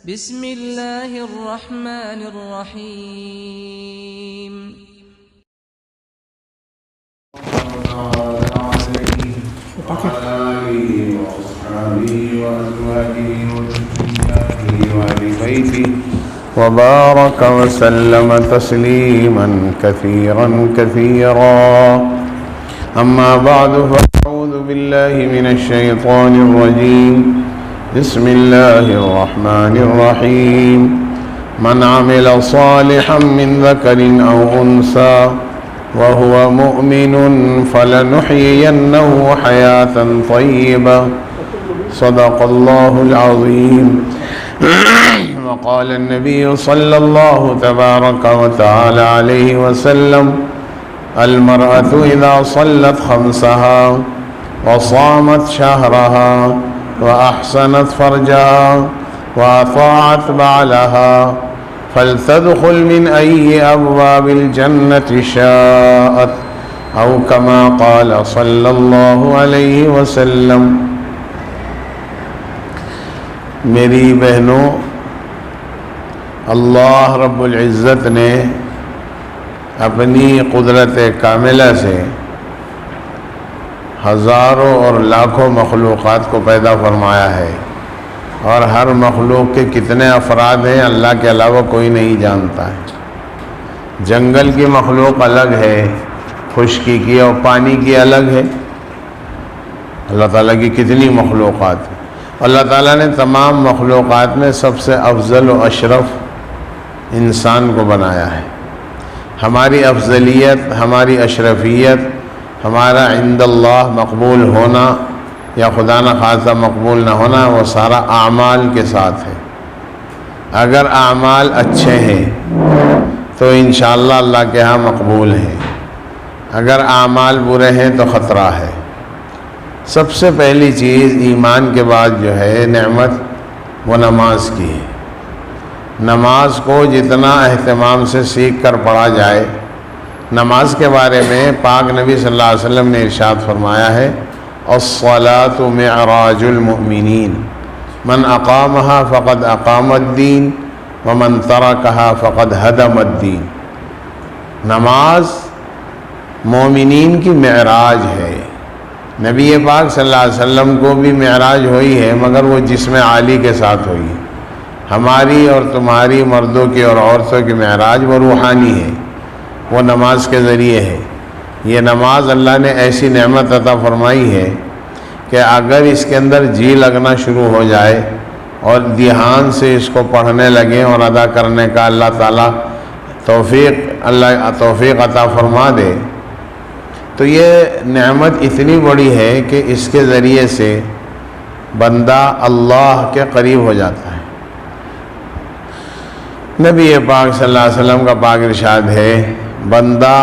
بسم الله الرحمن الرحيم. وعلى آله وأصحابه وأزواجه وذرياته وآل بيته وبارك وسلم تسليما كثيرا كثيرا. أما بعد فأعوذ بالله من الشيطان الرجيم. بسم الله الرحمن الرحيم. من عمل صالحا من ذكر أو أنثى وهو مؤمن فلنحيينه حياة طيبة. صدق الله العظيم. وقال النبي صلى الله تبارك وتعالى عليه وسلم: المرأة إذا صلت خمسها وصامت شهرها وأحسنت فرجها وأطاعت بعلها فلتدخل من أي أبواب الجنة شاءت، أو كما قال صلى الله عليه وسلم. میری بہنوں، اللہ رب العزت نے اپنی قدرت کاملہ سے ہزاروں اور لاکھوں مخلوقات کو پیدا فرمایا ہے، اور ہر مخلوق کے کتنے افراد ہیں اللہ کے علاوہ کوئی نہیں جانتا ہے. جنگل کی مخلوق الگ ہے، خشکی کی اور پانی کی الگ ہے. اللہ تعالیٰ کی کتنی مخلوقات ہیں. اللہ تعالیٰ نے تمام مخلوقات میں سب سے افضل و اشرف انسان کو بنایا ہے. ہماری افضلیت، ہماری اشرفیت، ہمارا عند اللہ مقبول ہونا یا خدا نخواستہ مقبول نہ ہونا، وہ سارا اعمال کے ساتھ ہے. اگر اعمال اچھے ہیں تو انشاءاللہ اللہ کے ہاں مقبول ہیں، اگر اعمال برے ہیں تو خطرہ ہے. سب سے پہلی چیز ایمان کے بعد جو ہے نعمت، وہ نماز کی ہے. نماز کو جتنا اہتمام سے سیکھ کر پڑھا جائے. نماز کے بارے میں پاک نبی صلی اللہ علیہ وسلم نے ارشاد فرمایا ہے: الصلاۃ معراج المؤمنین، من اقامها فقد اقام الدین ومن ترکها فقد ہدم الدین. نماز مومنین کی معراج ہے. نبی پاک صلی اللہ علیہ وسلم کو بھی معراج ہوئی ہے، مگر وہ جسم عالی کے ساتھ ہوئی ہے. ہماری اور تمہاری، مردوں کی اور عورتوں کی معراج وہ روحانی ہے، وہ نماز کے ذریعے ہے. یہ نماز اللہ نے ایسی نعمت عطا فرمائی ہے کہ اگر اس کے اندر جی لگنا شروع ہو جائے اور دھیان سے اس کو پڑھنے لگیں اور ادا کرنے کا اللہ تعالیٰ توفیق عطا فرما دے، تو یہ نعمت اتنی بڑی ہے کہ اس کے ذریعے سے بندہ اللہ کے قریب ہو جاتا ہے. نبی پاک صلی اللہ علیہ وسلم کا پاک ارشاد ہے: بندہ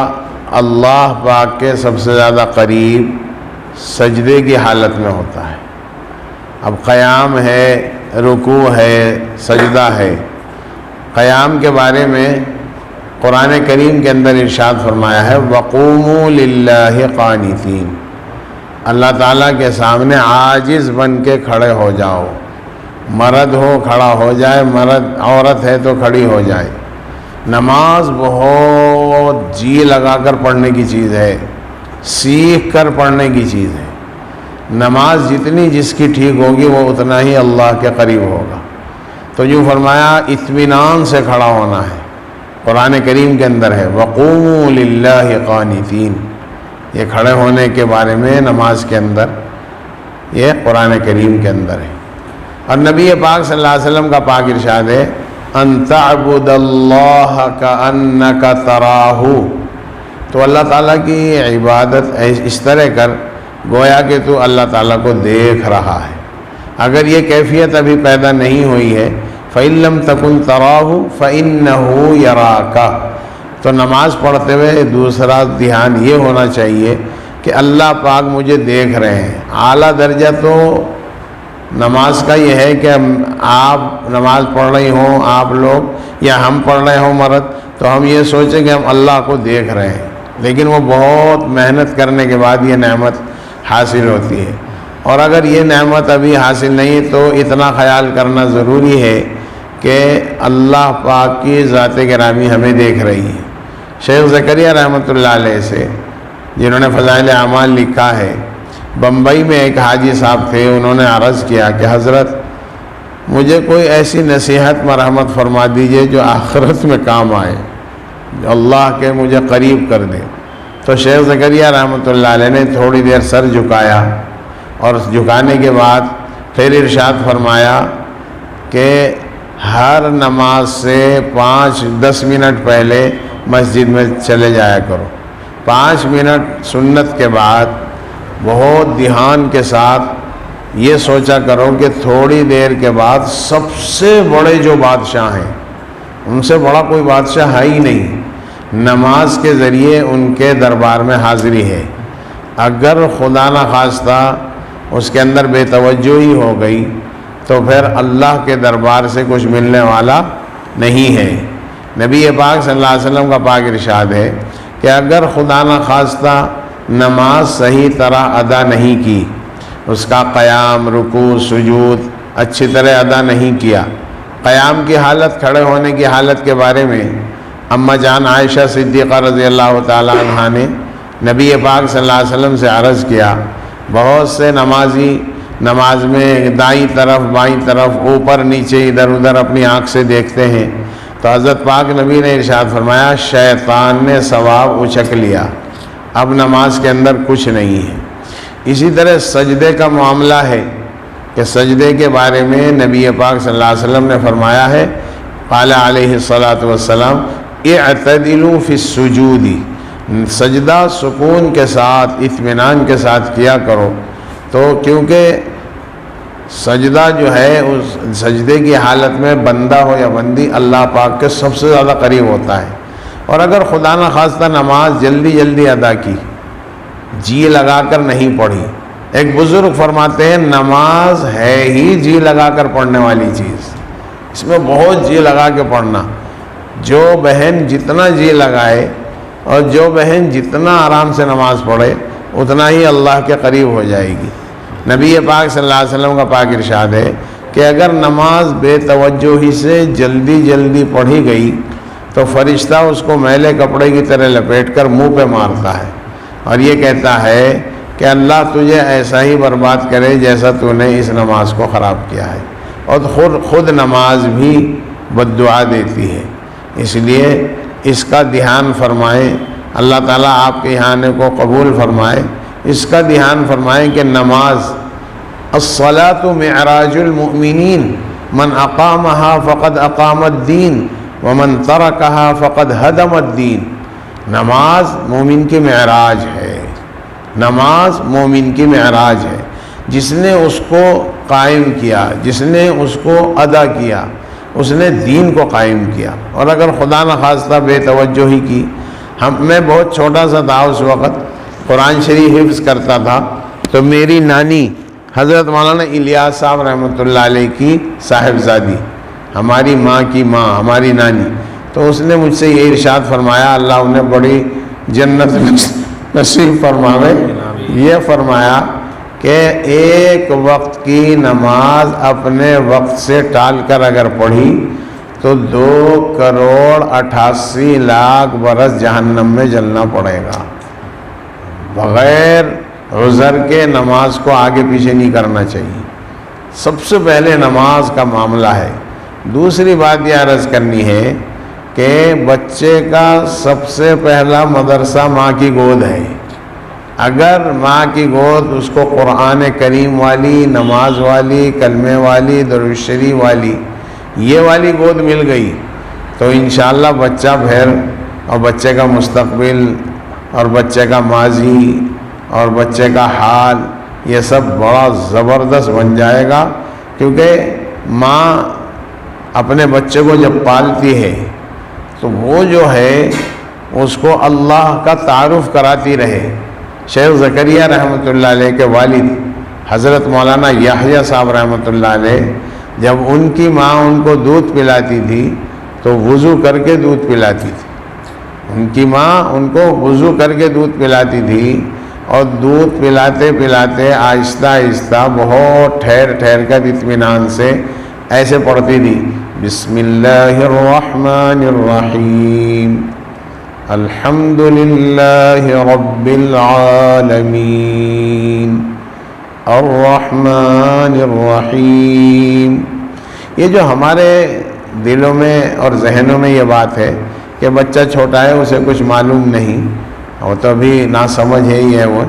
اللہ پاک کے سب سے زیادہ قریب سجدے کی حالت میں ہوتا ہے. اب قیام ہے، رکوع ہے، سجدہ ہے. قیام کے بارے میں قرآن کریم کے اندر ارشاد فرمایا ہے: وَقُومُوا لِلَّهِ قَانِتِينَ. اللہ تعالیٰ کے سامنے عاجز بن کے کھڑے ہو جاؤ. مرد ہو کھڑا ہو جائے، عورت ہے تو کھڑی ہو جائے. نماز بہت جی لگا کر پڑھنے کی چیز ہے، سیکھ کر پڑھنے کی چیز ہے. نماز جتنی جس کی ٹھیک ہوگی وہ اتنا ہی اللہ کے قریب ہوگا. تو جو فرمایا اطمینان سے کھڑا ہونا ہے، قرآن کریم کے اندر ہے وَقُومُوا لِلَّهِ قَانِتِينَ. یہ کھڑے ہونے کے بارے میں نماز کے اندر یہ قرآن کریم کے اندر ہے. اور نبی پاک صلی اللہ علیہ وسلم کا پاک ارشاد ہے: ان تعبد اللہ کأنک تراہ. تو اللہ تعالیٰ کی عبادت اس طرح کر گویا کہ تو اللہ تعالیٰ کو دیکھ رہا ہے. اگر یہ کیفیت ابھی پیدا نہیں ہوئی ہے، فَإِن لَمْ تَكُنْ تَرَاهُ فَإِنَّهُ يَرَاكَ. تو نماز پڑھتے ہوئے دوسرا دھیان یہ ہونا چاہیے کہ اللہ پاک مجھے دیکھ رہے ہیں. اعلیٰ درجہ تو نماز کا یہ ہے کہ آپ نماز پڑھ رہی ہوں، آپ لوگ یا ہم پڑھ رہے ہوں مرد، تو ہم یہ سوچیں کہ ہم اللہ کو دیکھ رہے ہیں. لیکن وہ بہت محنت کرنے کے بعد یہ نعمت حاصل ہوتی ہے. اور اگر یہ نعمت ابھی حاصل نہیں تو اتنا خیال کرنا ضروری ہے کہ اللہ پاک کی ذات گرامی ہمیں دیکھ رہی ہے۔ شیخ زکریہ رحمۃ اللہ علیہ سے، جنہوں نے فضائل اعمال لکھا ہے، بمبئی میں ایک حاجی صاحب تھے، انہوں نے عرض کیا کہ حضرت مجھے کوئی ایسی نصیحت مرحمت فرما دیجئے جو آخرت میں کام آئے، جو اللہ کے مجھے قریب کر دے۔ تو شیخ زکریہ رحمۃ اللہ علیہ نے تھوڑی دیر سر جھکایا، اور جھکانے کے بعد پھر ارشاد فرمایا کہ ہر نماز سے 5-10 منٹ پہلے مسجد میں چلے جایا کرو۔ 5 منٹ سنت کے بعد بہت دھیان کے ساتھ یہ سوچا کرو کہ تھوڑی دیر کے بعد سب سے بڑے جو بادشاہ ہیں، ان سے بڑا کوئی بادشاہ ہے ہی نہیں، نماز کے ذریعے ان کے دربار میں حاضری ہے۔ اگر خدا نخواستہ اس کے اندر بے توجہی ہو گئی تو پھر اللہ کے دربار سے کچھ ملنے والا نہیں ہے۔ نبی پاک صلی اللہ علیہ وسلم کا پاک ارشاد ہے کہ اگر خدا نخواستہ نماز صحیح طرح ادا نہیں کی، اس کا قیام، رکوع، سجود اچھی طرح ادا نہیں کیا، قیام کی حالت، کھڑے ہونے کی حالت کے بارے میں اماں جان عائشہ صدیقہ رضی اللہ تعالی عنہا نے نبی پاک صلی اللہ علیہ وسلم سے عرض کیا، بہت سے نمازی نماز میں دائیں طرف، بائیں طرف، اوپر نیچے، ادھر ادھر اپنی آنکھ سے دیکھتے ہیں، تو حضرت پاک نبی نے ارشاد فرمایا شیطان نے ثواب اچک لیا، اب نماز کے اندر کچھ نہیں ہے۔ اسی طرح سجدے کا معاملہ ہے کہ سجدے کے بارے میں نبی پاک صلی اللہ علیہ وسلم نے فرمایا ہے، قال علیہ الصلاۃ والسلام اعتدلوا فی السجود، سجدہ سکون کے ساتھ، اطمینان کے ساتھ کیا کرو۔ تو کیونکہ سجدہ جو ہے، اس سجدے کی حالت میں بندہ ہو یا بندی اللہ پاک کے سب سے زیادہ قریب ہوتا ہے۔ اور اگر خدا نخواستہ نماز جلدی جلدی ادا کی، جی لگا کر نہیں پڑھی، ایک بزرگ فرماتے ہیں نماز ہے ہی جی لگا کر پڑھنے والی چیز، اس میں بہت جی لگا کے پڑھنا۔ جو بہن جتنا جی لگائے اور جو بہن جتنا آرام سے نماز پڑھے، اتنا ہی اللہ کے قریب ہو جائے گی۔ نبی پاک صلی اللہ علیہ وسلم کا پاک ارشاد ہے کہ اگر نماز بے توجہی سے جلدی جلدی پڑھی گئی تو فرشتہ اس کو میلے کپڑے کی طرح لپیٹ کر منہ پہ مارتا ہے اور یہ کہتا ہے کہ اللہ تجھے ایسا ہی برباد کرے جیسا تو نے اس نماز کو خراب کیا ہے، اور خود نماز بھی بد دعا دیتی ہے۔ اس لیے اس کا دھیان فرمائیں، اللہ تعالیٰ آپ کے یہاں کو قبول فرمائے۔ اس کا دھیان فرمائیں کہ نماز الصلاۃ معراج المؤمنین، من اقامہا فقد اقام الدین ومن ترکہا فقد ہدم الدین۔ نماز مومن کی معراج ہے، نماز مومن کی معراج ہے۔ جس نے اس کو قائم کیا، جس نے اس کو ادا کیا، اس نے دین کو قائم کیا۔ اور اگر خدا نخواستہ بے توجہی کی، میں بہت چھوٹا سا تھا اس وقت، قرآن شریف حفظ کرتا تھا، تو میری نانی حضرت مولانا الیاس صاحب رحمۃ اللہ علیہ کی صاحبزادی، ہماری ماں کی ماں، ہماری نانی، تو اس نے مجھ سے یہ ارشاد فرمایا، اللہ انہیں بڑی جنت نصیب فرماوے، یہ فرمایا کہ ایک وقت کی نماز اپنے وقت سے ٹال کر اگر پڑھی تو 2,88,00,000 برس جہنم میں جلنا پڑے گا۔ بغیر عذر کے نماز کو آگے پیچھے نہیں کرنا چاہیے۔ سب سے پہلے نماز کا معاملہ ہے۔ دوسری بات یہ عرض کرنی ہے کہ بچے کا سب سے پہلا مدرسہ ماں کی گود ہے۔ اگر ماں کی گود اس کو قرآن کریم والی، نماز والی، کلمے والی، درود شریف والی، یہ والی گود مل گئی تو انشاءاللہ بچہ پھر، اور بچے کا مستقبل اور بچے کا ماضی اور بچے کا حال، یہ سب بڑا زبردست بن جائے گا۔ کیونکہ ماں اپنے بچے کو جب پالتی ہے تو وہ جو ہے اس کو اللہ کا تعارف کراتی رہے۔ شیخ زکریا رحمۃ اللہ علیہ کے والد حضرت مولانا یحییٰ صاحب رحمۃ اللہ علیہ، جب ان کی ماں ان کو دودھ پلاتی تھی تو وضو کر کے دودھ پلاتی تھی۔ ان کی ماں ان کو وضو کر کے دودھ پلاتی تھی، اور دودھ پلاتے پلاتے آہستہ آہستہ بہت ٹھہر ٹھہر کر اطمینان سے ایسے پڑھتی تھی، بسم اللہ الرحمن الرحیم الحمد للہ رب العالمین الرحمن الرحیم. یہ جو ہمارے دلوں میں اور ذہنوں میں یہ بات ہے کہ بچہ چھوٹا ہے، اسے کچھ معلوم نہیں، وہ تو ابھی ناسمجھ ہے ہی ہے، وہ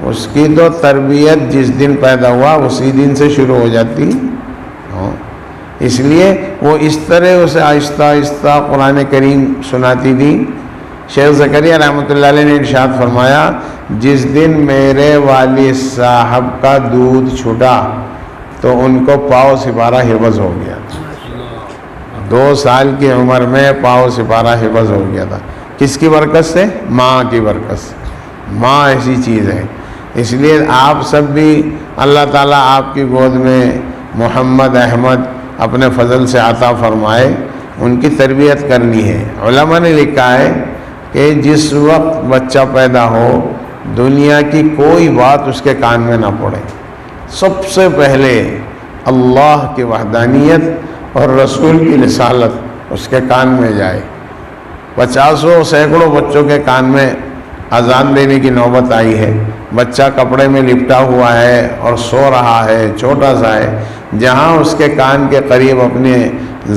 اس کی تو تربیت جس دن پیدا ہوا اسی دن سے شروع ہو جاتی. اس لیے وہ اس طرح اسے آہستہ آہستہ قرآن کریم سناتی تھی. شیخ زکریا رحمۃ اللہ علیہ نے ارشاد فرمایا، جس دن میرے والد صاحب کا دودھ چھٹا تو ان کو پاؤ سپارہ حفظ ہو گیا تھا. 2 سال کی عمر میں پاؤ سپارہ حفظ ہو گیا تھا. کس کی برکت سے؟ ماں کی برکت سے. ماں ایسی چیز ہے. اس لیے آپ سب بھی اللہ تعالیٰ آپ کی گود میں محمد احمد اپنے فضل سے عطا فرمائے، ان کی تربیت کرنی ہے. علماء نے لکھا ہے کہ جس وقت بچہ پیدا ہو دنیا کی کوئی بات اس کے کان میں نہ پڑے، سب سے پہلے اللہ کی وحدانیت اور رسول کی رسالت اس کے کان میں جائے. 50 سینکڑوں بچوں کے کان میں اذان دینے کی نوبت آئی ہے. بچہ کپڑے میں لپٹا ہوا ہے اور سو رہا ہے، چھوٹا سا ہے، جہاں اس کے کان کے قریب اپنے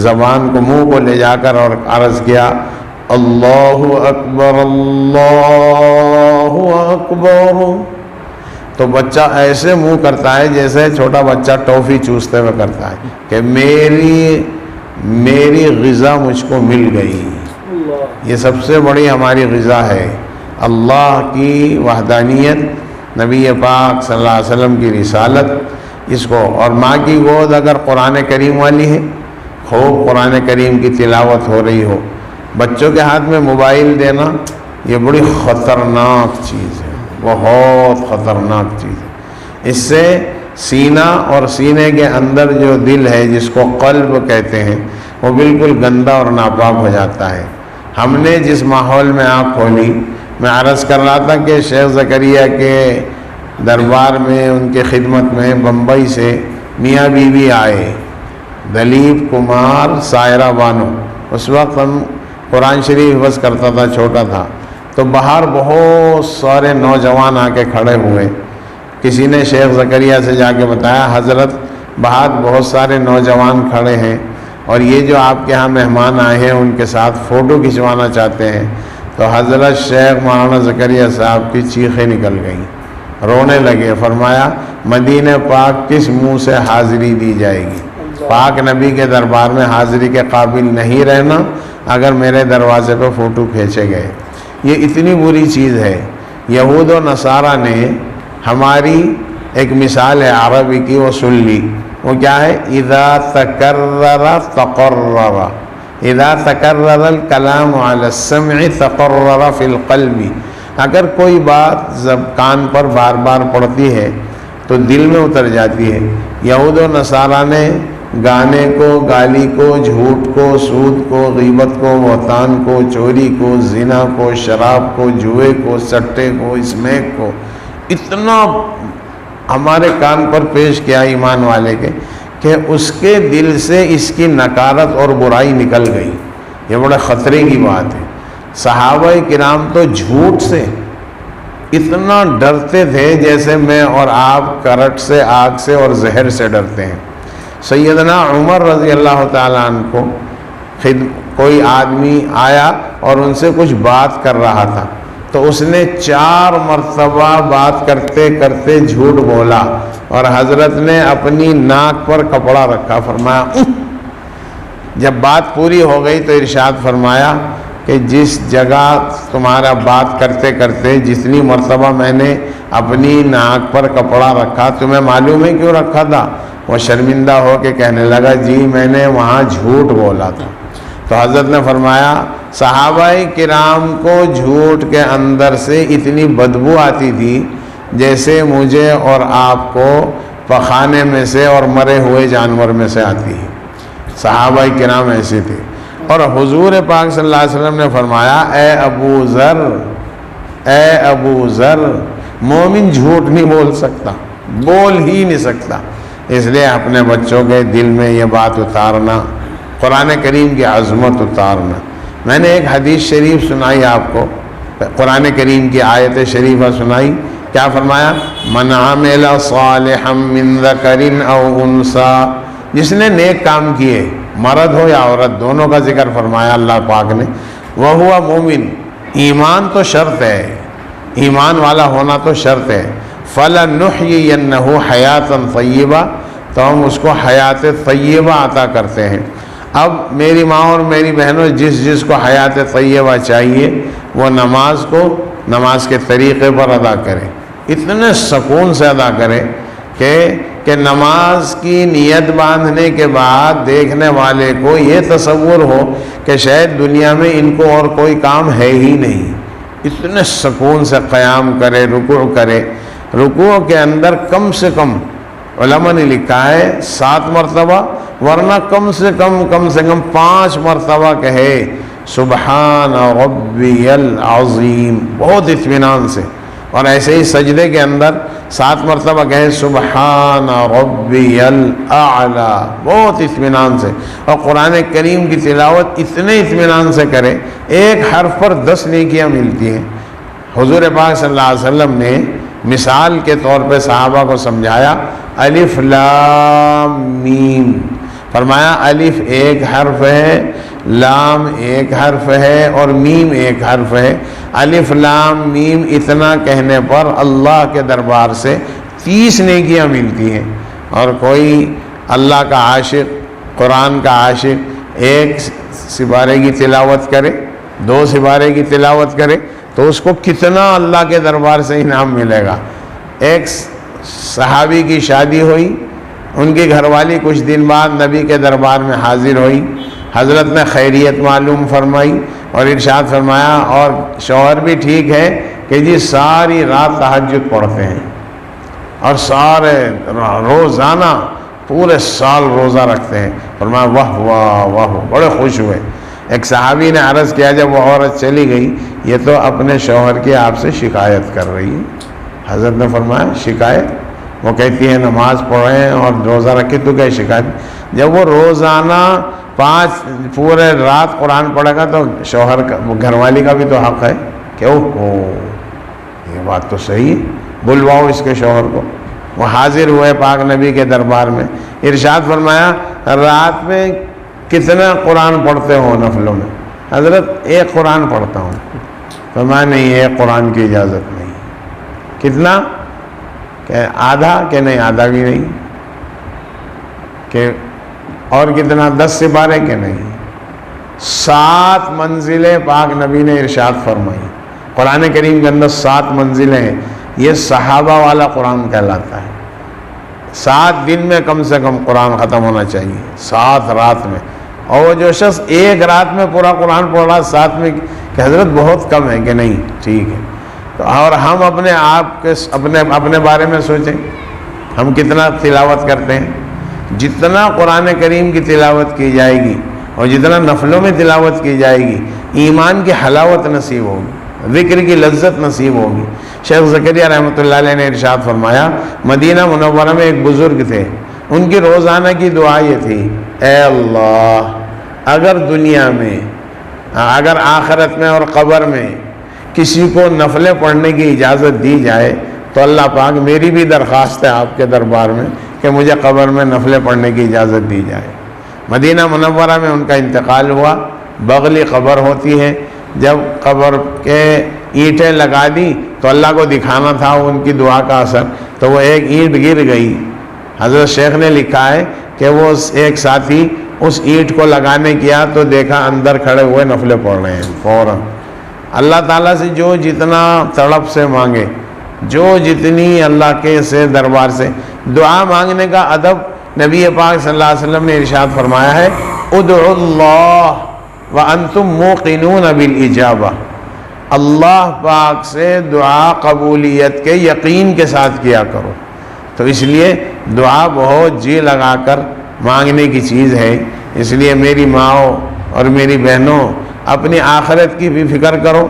زبان کو منہ کو لے جا کر اور عرض کیا اللہ اکبر اللہ اکبر، تو بچہ ایسے منہ کرتا ہے جیسے چھوٹا بچہ ٹافی چوستے ہوئے کرتا ہے کہ میری غذا مجھ کو مل گئی. یہ سب سے بڑی ہماری غذا ہے، اللہ کی وحدانیت، نبی پاک صلی اللہ علیہ وسلم کی رسالت. اس کو اور ماں کی گود اگر قرآن کریم والی ہے، خوب قرآن کریم کی تلاوت ہو رہی ہو، بچوں کے ہاتھ میں موبائل دینا یہ بڑی خطرناک چیز ہے، بہت خطرناک چیز ہے. اس سے سینہ اور سینے کے اندر جو دل ہے جس کو قلب کہتے ہیں وہ بالکل گندا اور ناپاک ہو جاتا ہے. ہم نے جس ماحول میں آنکھ کھولی، میں عرض کر رہا تھا کہ شیخ زکریا کے دربار میں ان کے خدمت میں بمبئی سے میاں بیوی آئے، دلیپ کمار سائرہ بانو. اس وقت ہم قرآن شریف حفظ کرتا تھا، چھوٹا تھا، تو باہر بہت سارے نوجوان آ کے کھڑے ہوئے. کسی نے شیخ زکریا سے جا کے بتایا حضرت باہر بہت سارے نوجوان کھڑے ہیں اور یہ جو آپ کے ہاں مہمان آئے ہیں ان کے ساتھ فوٹو کھنچوانا چاہتے ہیں. تو حضرت شیخ مولانا زکریا صاحب کی چیخیں نکل گئیں، رونے لگے. فرمایا مدینہ پاک کس منہ سے حاضری دی جائے گی؟ پاک نبی کے دربار میں حاضری کے قابل نہیں رہنا اگر میرے دروازے پہ فوٹو کھینچے گئے. یہ اتنی بری چیز ہے. یہود و نصارہ نے ہماری ایک مثال ہے عربی کی، وہ سن لی. وہ کیا ہے؟ اذا تکرر تقرر، اذا تکرر الکلام علی السمع تقرر فی القلب. اگر کوئی بات کان پر بار بار پڑتی ہے تو دل میں اتر جاتی ہے. یہود و نصارہ نے گانے کو، گالی کو، جھوٹ کو، سود کو، غیبت کو، بہتان کو، چوری کو، زنا کو، شراب کو، جوئے کو، سٹے کو، اسمیک کو اتنا ہمارے کان پر پیش کیا ایمان والے کے کہ اس کے دل سے اس کی نکارت اور برائی نکل گئی. یہ بڑے خطرے کی بات ہے. صحابہ کرام تو جھوٹ سے اتنا ڈرتے تھے جیسے میں اور آپ کرٹ سے، آگ سے اور زہر سے ڈرتے ہیں. سیدنا عمر رضی اللہ تعالیٰ عنہ کو کوئی آدمی آیا اور ان سے کچھ بات کر رہا تھا تو اس نے 4 مرتبہ بات کرتے کرتے جھوٹ بولا اور حضرت نے اپنی ناک پر کپڑا رکھا. فرمایا جب بات پوری ہو گئی تو ارشاد فرمایا کہ جس جگہ تمہارا بات کرتے کرتے جتنی مرتبہ میں نے اپنی ناک پر کپڑا رکھا تمہیں معلوم ہے کیوں رکھا تھا؟ وہ شرمندہ ہو کے کہنے لگا جی میں نے وہاں جھوٹ بولا تھا. تو حضرت نے فرمایا صحابہ کرام کو جھوٹ کے اندر سے اتنی بدبو آتی تھی جیسے مجھے اور آپ کو پخانے میں سے اور مرے ہوئے جانور میں سے آتی ہے. صحابہ کرام ایسے تھے. اور حضور پاک صلی اللہ علیہ وسلم نے فرمایا اے ابو ذر مومن جھوٹ نہیں بول سکتا، بول ہی نہیں سکتا. اس لیے اپنے بچوں کے دل میں یہ بات اتارنا قرآن کریم کی عظمت اتارنا۔ میں نے ایک حدیث شریف سنائی آپ کو، قرآن کریم کی آیت شریفہ سنائی، کیا فرمایا؟ من عمل صالحا من ذکر او انثی، جس نے نیک کام کیے، مرد ہو یا عورت، دونوں کا ذکر فرمایا اللہ پاک نے، وہو مومن، ایمان تو شرط ہے، ایمان والا ہونا تو شرط ہے، فَلَنُحْيِيَنَّهُ حَيَاةً طَيِّبَةً، تو ہم اس کو حیات طیبہ عطا کرتے ہیں۔ اب میری ماں اور میری بہنوں، جس کو حیات طیبہ چاہیے وہ نماز کو نماز کے طریقے پر ادا کرے، اتنے سکون سے ادا کرے کہ نماز کی نیت باندھنے کے بعد دیکھنے والے کو یہ تصور ہو کہ شاید دنیا میں ان کو اور کوئی کام ہے ہی نہیں، اتنے سکون سے قیام کرے، رکوع کرے، رکوع کے اندر کم سے کم علماء نے لکھا ہے 7 مرتبہ، ورنہ کم سے کم 5 مرتبہ کہے سبحان ربی العظیم، بہت اطمینان سے، اور ایسے ہی سجدے کے اندر 7 مرتبہ کہے سبحان ربی الاعلی، بہت اطمینان سے، اور قرآن کریم کی تلاوت اتنے اطمینان سے کرے، ایک حرف پر 10 نیکیاں ملتی ہیں۔ حضور پاک صلی اللہ علیہ وسلم نے مثال کے طور پہ صحابہ کو سمجھایا، الف لام میم، فرمایا الف ایک حرف ہے، لام ایک حرف ہے، اور میم ایک حرف ہے۔ الف لام میم اتنا کہنے پر اللہ کے دربار سے 30 نیکیاں ملتی ہیں، اور کوئی اللہ کا عاشق، قرآن کا عاشق 1 سپارے کی تلاوت کرے، 2 سپارے کی تلاوت کرے تو اس کو کتنا اللہ کے دربار سے انعام ملے گا۔ ایک صحابی کی شادی ہوئی، ان کی گھر والی کچھ دن بعد نبی کے دربار میں حاضر ہوئی، حضرت نے خیریت معلوم فرمائی اور ارشاد فرمایا، اور شوہر بھی ٹھیک ہے کہ جی ساری رات تہجد پڑھتے ہیں اور سارے روزانہ پورے سال روزہ رکھتے ہیں۔ فرمایا واہ واہ واہ، بڑے خوش ہوئے۔ ایک صحابی نے عرض کیا جب وہ عورت چلی گئی، یہ تو اپنے شوہر کی آپ سے شکایت کر رہی ہے۔ حضرت نے فرمایا شکایت؟ وہ کہتی ہے نماز پڑھیں اور روزہ رکھے تو کیا شکایت؟ جب وہ روزانہ 5 پورے رات قرآن پڑھے گا تو شوہر کا، گھر والی کا بھی تو حق ہے کہ اوہ یہ بات تو صحیح ہے، بلواؤ اس کے شوہر کو۔ وہ حاضر ہوئے پاک نبی کے دربار میں، ارشاد فرمایا رات میں کتنا قرآن پڑھتے ہو نفلوں میں؟ حضرت 1 قرآن پڑھتا ہوں۔ فرمایا نہیں، 1 قرآن کی اجازت نہیں۔ کتنا؟ کہ آدھا؟ کہ نہیں آدھا بھی نہیں۔ کہ اور کتنا؟ 10 سپارے؟ کہ نہیں۔ 7 منزلیں پاک نبی نے ارشاد فرمائی۔ قرآن کریم کے اندر 7 منزلیں ہیں، یہ صحابہ والا قرآن کہلاتا ہے۔ 7 دن میں کم سے کم قرآن ختم ہونا چاہیے، 7 رات میں۔ اور وہ جو شخص 1 رات میں پورا قرآن پڑھ رہا 7 میں، کہ حضرت بہت کم ہے، کہ نہیں ٹھیک ہے۔ تو اور ہم اپنے آپ کے اپنے بارے میں سوچیں، ہم کتنا تلاوت کرتے ہیں؟ جتنا قرآن کریم کی تلاوت کی جائے گی اور جتنا نفلوں میں تلاوت کی جائے گی، ایمان کی حلاوت نصیب ہوگی، ذکر کی لذت نصیب ہوگی۔ شیخ زکریا رحمۃ اللہ علیہ نے ارشاد فرمایا، مدینہ منورہ میں ایک بزرگ تھے، ان کی روزانہ کی دعا یہ تھی، اے اللہ اگر دنیا میں، اگر آخرت میں اور قبر میں کسی کو نفلیں پڑھنے کی اجازت دی جائے تو اللہ پاک میری بھی درخواست ہے آپ کے دربار میں کہ مجھے قبر میں نفلیں پڑھنے کی اجازت دی جائے۔ مدینہ منورہ میں ان کا انتقال ہوا، بغلی قبر ہوتی ہے، جب قبر کے اینٹیں لگا دی تو اللہ کو دکھانا تھا ان کی دعا کا اثر، تو وہ ایک اینٹ گر گئی۔ حضرت شیخ نے لکھا ہے کہ وہ ایک ساتھی اس اینٹ کو لگانے کیا تو دیکھا اندر کھڑے ہوئے نفلیں پڑھ رہے ہیں فوراً۔ اللہ تعالیٰ سے جو جتنا تڑپ سے مانگے، جو جتنی اللہ کے سے دربار سے دعا مانگنے کا ادب نبی پاک صلی اللہ علیہ وسلم نے ارشاد فرمایا ہے، ادعوا اللہ وانتم موقنون بالاجابہ، اللہ پاک سے دعا قبولیت کے یقین کے ساتھ کیا کرو۔ تو اس لیے دعا بہت جی لگا کر مانگنے کی چیز ہے۔ اس لیے میری ماؤں اور میری بہنوں، اپنی آخرت کی بھی فکر کرو،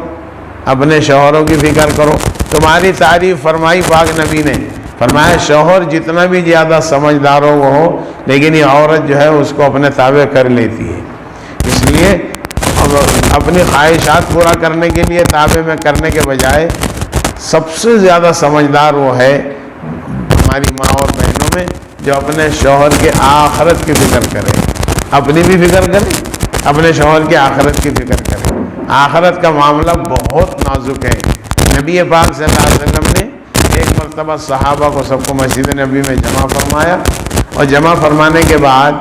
اپنے شوہروں کی فکر کرو۔ تمہاری تعریف فرمائی پاک نبی نے، فرمایا شوہر جتنا بھی زیادہ سمجھدار ہو وہ ہو، لیکن یہ عورت جو ہے اس کو اپنے تابع کر لیتی ہے، اس لیے اپنی خواہشات پورا کرنے کے لیے تابع میں کرنے کے بجائے سب سے زیادہ سمجھدار وہ ہے ہماری ماں اور بہنوں میں جو اپنے شوہر کے آخرت کی فکر کرے، اپنی بھی فکر کرے، اپنے شوہر کی آخرت کی فکر کرے۔ آخرت کا معاملہ بہت نازک ہے۔ نبی پاک صلی اللہ علیہ وسلم نے ایک مرتبہ صحابہ کو سب کو مسجد نبی میں جمع فرمایا، اور جمع فرمانے کے بعد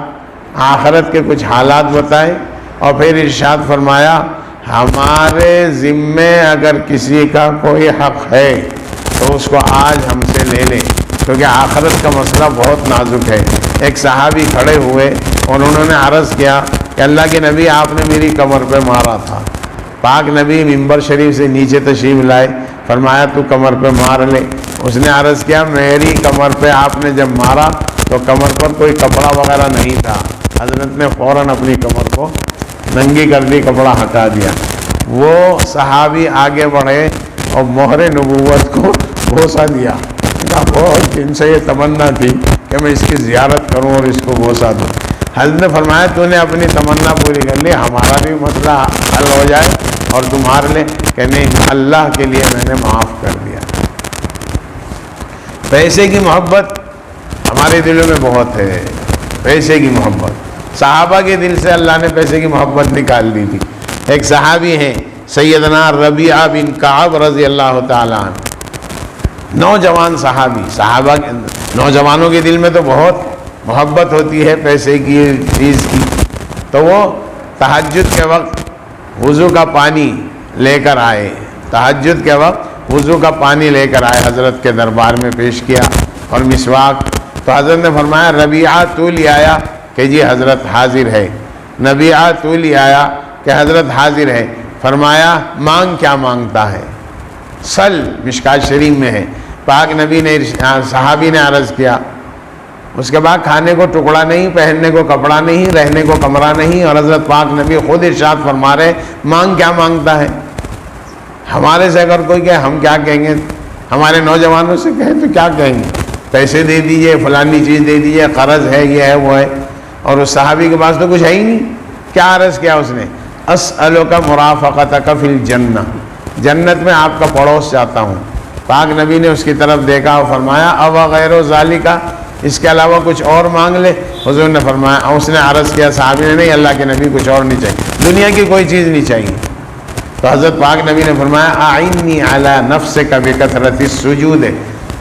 آخرت کے کچھ حالات بتائے، اور پھر ارشاد فرمایا ہمارے ذمے اگر کسی کا کوئی حق ہے تو اس کو آج ہم سے لے لیں، کیونکہ آخرت کا مسئلہ بہت نازک ہے۔ ایک صحابی کھڑے ہوئے اور انہوں نے عرض کیا کہ اللہ کے نبی آپ نے میری کمر پہ مارا تھا۔ پاک نبی ممبر شریف سے نیچے تشریف لائے، فرمایا تو کمر پہ مار لے۔ اس نے عرض کیا میری کمر پہ آپ نے جب مارا تو کمر پر کوئی کپڑا وغیرہ نہیں تھا، حضرت نے فوراً اپنی کمر کو ننگی کر دی، کپڑا ہٹا دیا۔ وہ صحابی آگے بڑھے اور مہر نبوت کو بوسہ دیا، بہت دن سے یہ تمنا تھی کہ میں اس کی زیارت کروں اور اس کو بوسہ دوں۔ حضرت نے فرمایا تو نے اپنی تمنا پوری کر لی، ہمارا بھی مسئلہ حل ہو جائے اور تم مار لے، کہ نہیں اللہ کے لیے میں نے معاف کر دیا۔ پیسے کی محبت ہمارے دلوں میں بہت ہے، پیسے کی محبت صحابہ کے دل سے اللہ نے پیسے کی محبت نکال دی تھی۔ ایک صحابی ہیں سیدنا ربیعہ بن کعب رضی اللہ تعالیٰ عنہ، نوجوان صحابی، صحابہ نوجوانوں کے دل میں تو بہت محبت ہوتی ہے پیسے کی چیز کی، تو وہ تہجد کے وقت وضو کا پانی لے کر آئے، تہجد کے وقت وضو کا پانی لے کر آئے، حضرت کے دربار میں پیش کیا اور مسواک، تو حضرت نے فرمایا ربیعہ تو لے آیا؟ کہ جی حضرت حاضر ہے۔ ربیعہ تو لے آیا؟ کہ حضرت حاضر ہے۔ فرمایا مانگ کیا مانگتا ہے؟ سل، مشکات شریف میں ہے۔ پاک نبی نے صحابی نے عرض کیا، اس کے بعد کھانے کو ٹکڑا نہیں، پہننے کو کپڑا نہیں، رہنے کو کمرہ نہیں، اور حضرت پاک نبی خود ارشاد فرما رہے مانگ کیا مانگتا ہے؟ ہمارے سے اگر کوئی کہے ہم کیا کہیں گے؟ ہمارے نوجوانوں سے کہیں تو کیا کہیں گے؟ پیسے دے دیجئے، فلانی چیز دے دیجئے، قرض ہے، یہ ہے وہ ہے، اور اس صحابی کے پاس تو کچھ ہے ہی نہیں۔ کیا عرض کیا اس نے؟ اسألک مرافقتک فی الجنہ، جنت میں آپ کا پڑوس چاہتا ہوں۔ پاک نبی نے اس کی طرف دیکھا اور فرمایا او غیر ذالک، اس کے علاوہ کچھ اور مانگ لے؟ حضور نے فرمایا، اس نے عرض کیا صحابی نے، نہیں اللہ کے نبی کچھ اور نہیں چاہیے، دنیا کی کوئی چیز نہیں چاہیے۔ تو حضرت پاک نبی نے فرمایا اعنی علی نفسک بکثرۃ السجود،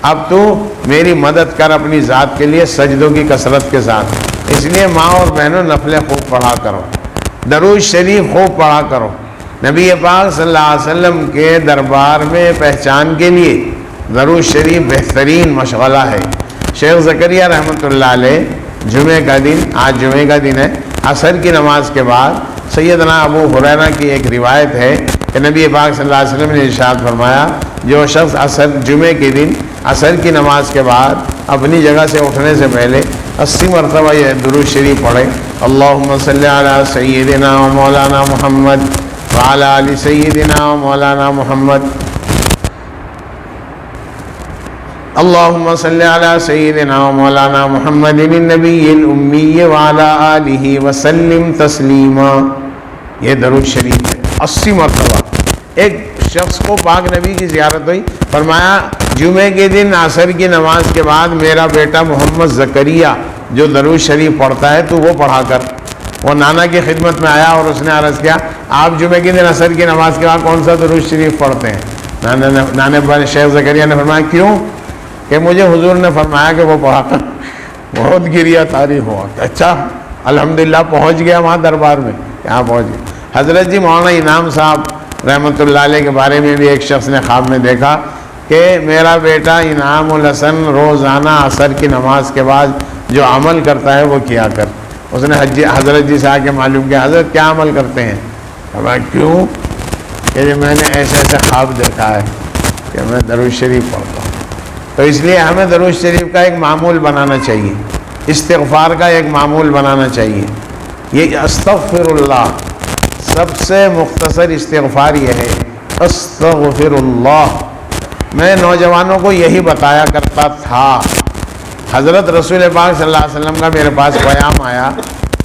اب تو میری مدد کر اپنی ذات کے لیے سجدوں کی کثرت کے ساتھ۔ اس لیے ماں اور بہنوں نفلیں خوب پڑھا کرو، درود شریف خوب پڑھا کرو۔ نبی پاک صلی اللہ علیہ وسلم کے دربار میں پہچان کے لیے درود شریف بہترین مشغلہ ہے۔ شیخ زکریا رحمۃ اللہ علیہ جمعہ کا دن، آج جمعہ کا دن ہے، عصر کی نماز کے بعد سیدنا ابو ہریرہ کی ایک روایت ہے کہ نبی پاک صلی اللہ علیہ وسلم نے ارشاد فرمایا جو شخص جمعے کے دن عصر کی نماز کے بعد اپنی جگہ سے اٹھنے سے پہلے 80 مرتبہ یہ درود شریف پڑھے، اللہم صلی علی سیدنا و مولانا محمد وعلی آل سیدنا و مولانا محمد، اللہم صلی علی سیدنا و مولانا محمد النبی الامی وعلی آلہ وسلم تسلیما، یہ درود شریف ہے 80 مرتبہ۔ ایک شخص کو پاک نبی کی زیارت ہوئی، فرمایا جمعے کے دن عصر کی نماز کے بعد میرا بیٹا محمد زکریہ جو درود شریف پڑھتا ہے تو وہ پڑھا کر۔ وہ نانا کی خدمت میں آیا اور اس نے عرض کیا آپ جمعے کے دن عصر کی نماز کے بعد کون سا درود شریف پڑھتے ہیں؟ نانے شیخ زکریہ نے فرمایا کیوں؟ کہ مجھے حضور نے فرمایا کہ وہ پڑھا کر۔ بہت گریہ طاری ہوا، اچھا الحمدللہ پہنچ گیا وہاں دربار میں، کہاں پہنچ گیا۔ حضرت جی مولانا انعام صاحب رحمۃ اللہ علیہ کے بارے میں بھی ایک شخص نے خواب میں دیکھا کہ میرا بیٹا انعام الحسن روزانہ عصر کی نماز کے بعد جو عمل کرتا ہے وہ کیا کر۔ اس نے حضرت جی سے آ کے معلوم کیا حضرت کیا عمل کرتے ہیں؟ کیوں؟ کہ میں نے ایسے خواب دیکھا ہے کہ میں درود شریف پڑھتا ہوں۔ تو اس لیے ہمیں درود شریف کا ایک معمول بنانا چاہیے، استغفار کا ایک معمول بنانا چاہیے۔ یہ استغفر اللہ، سب سے مختصر استغفار یہ ہے استغفر اللہ، میں نوجوانوں کو یہی بتایا کرتا تھا۔ حضرت رسول پاک صلی اللہ علیہ وسلم کا میرے پاس پیام آیا،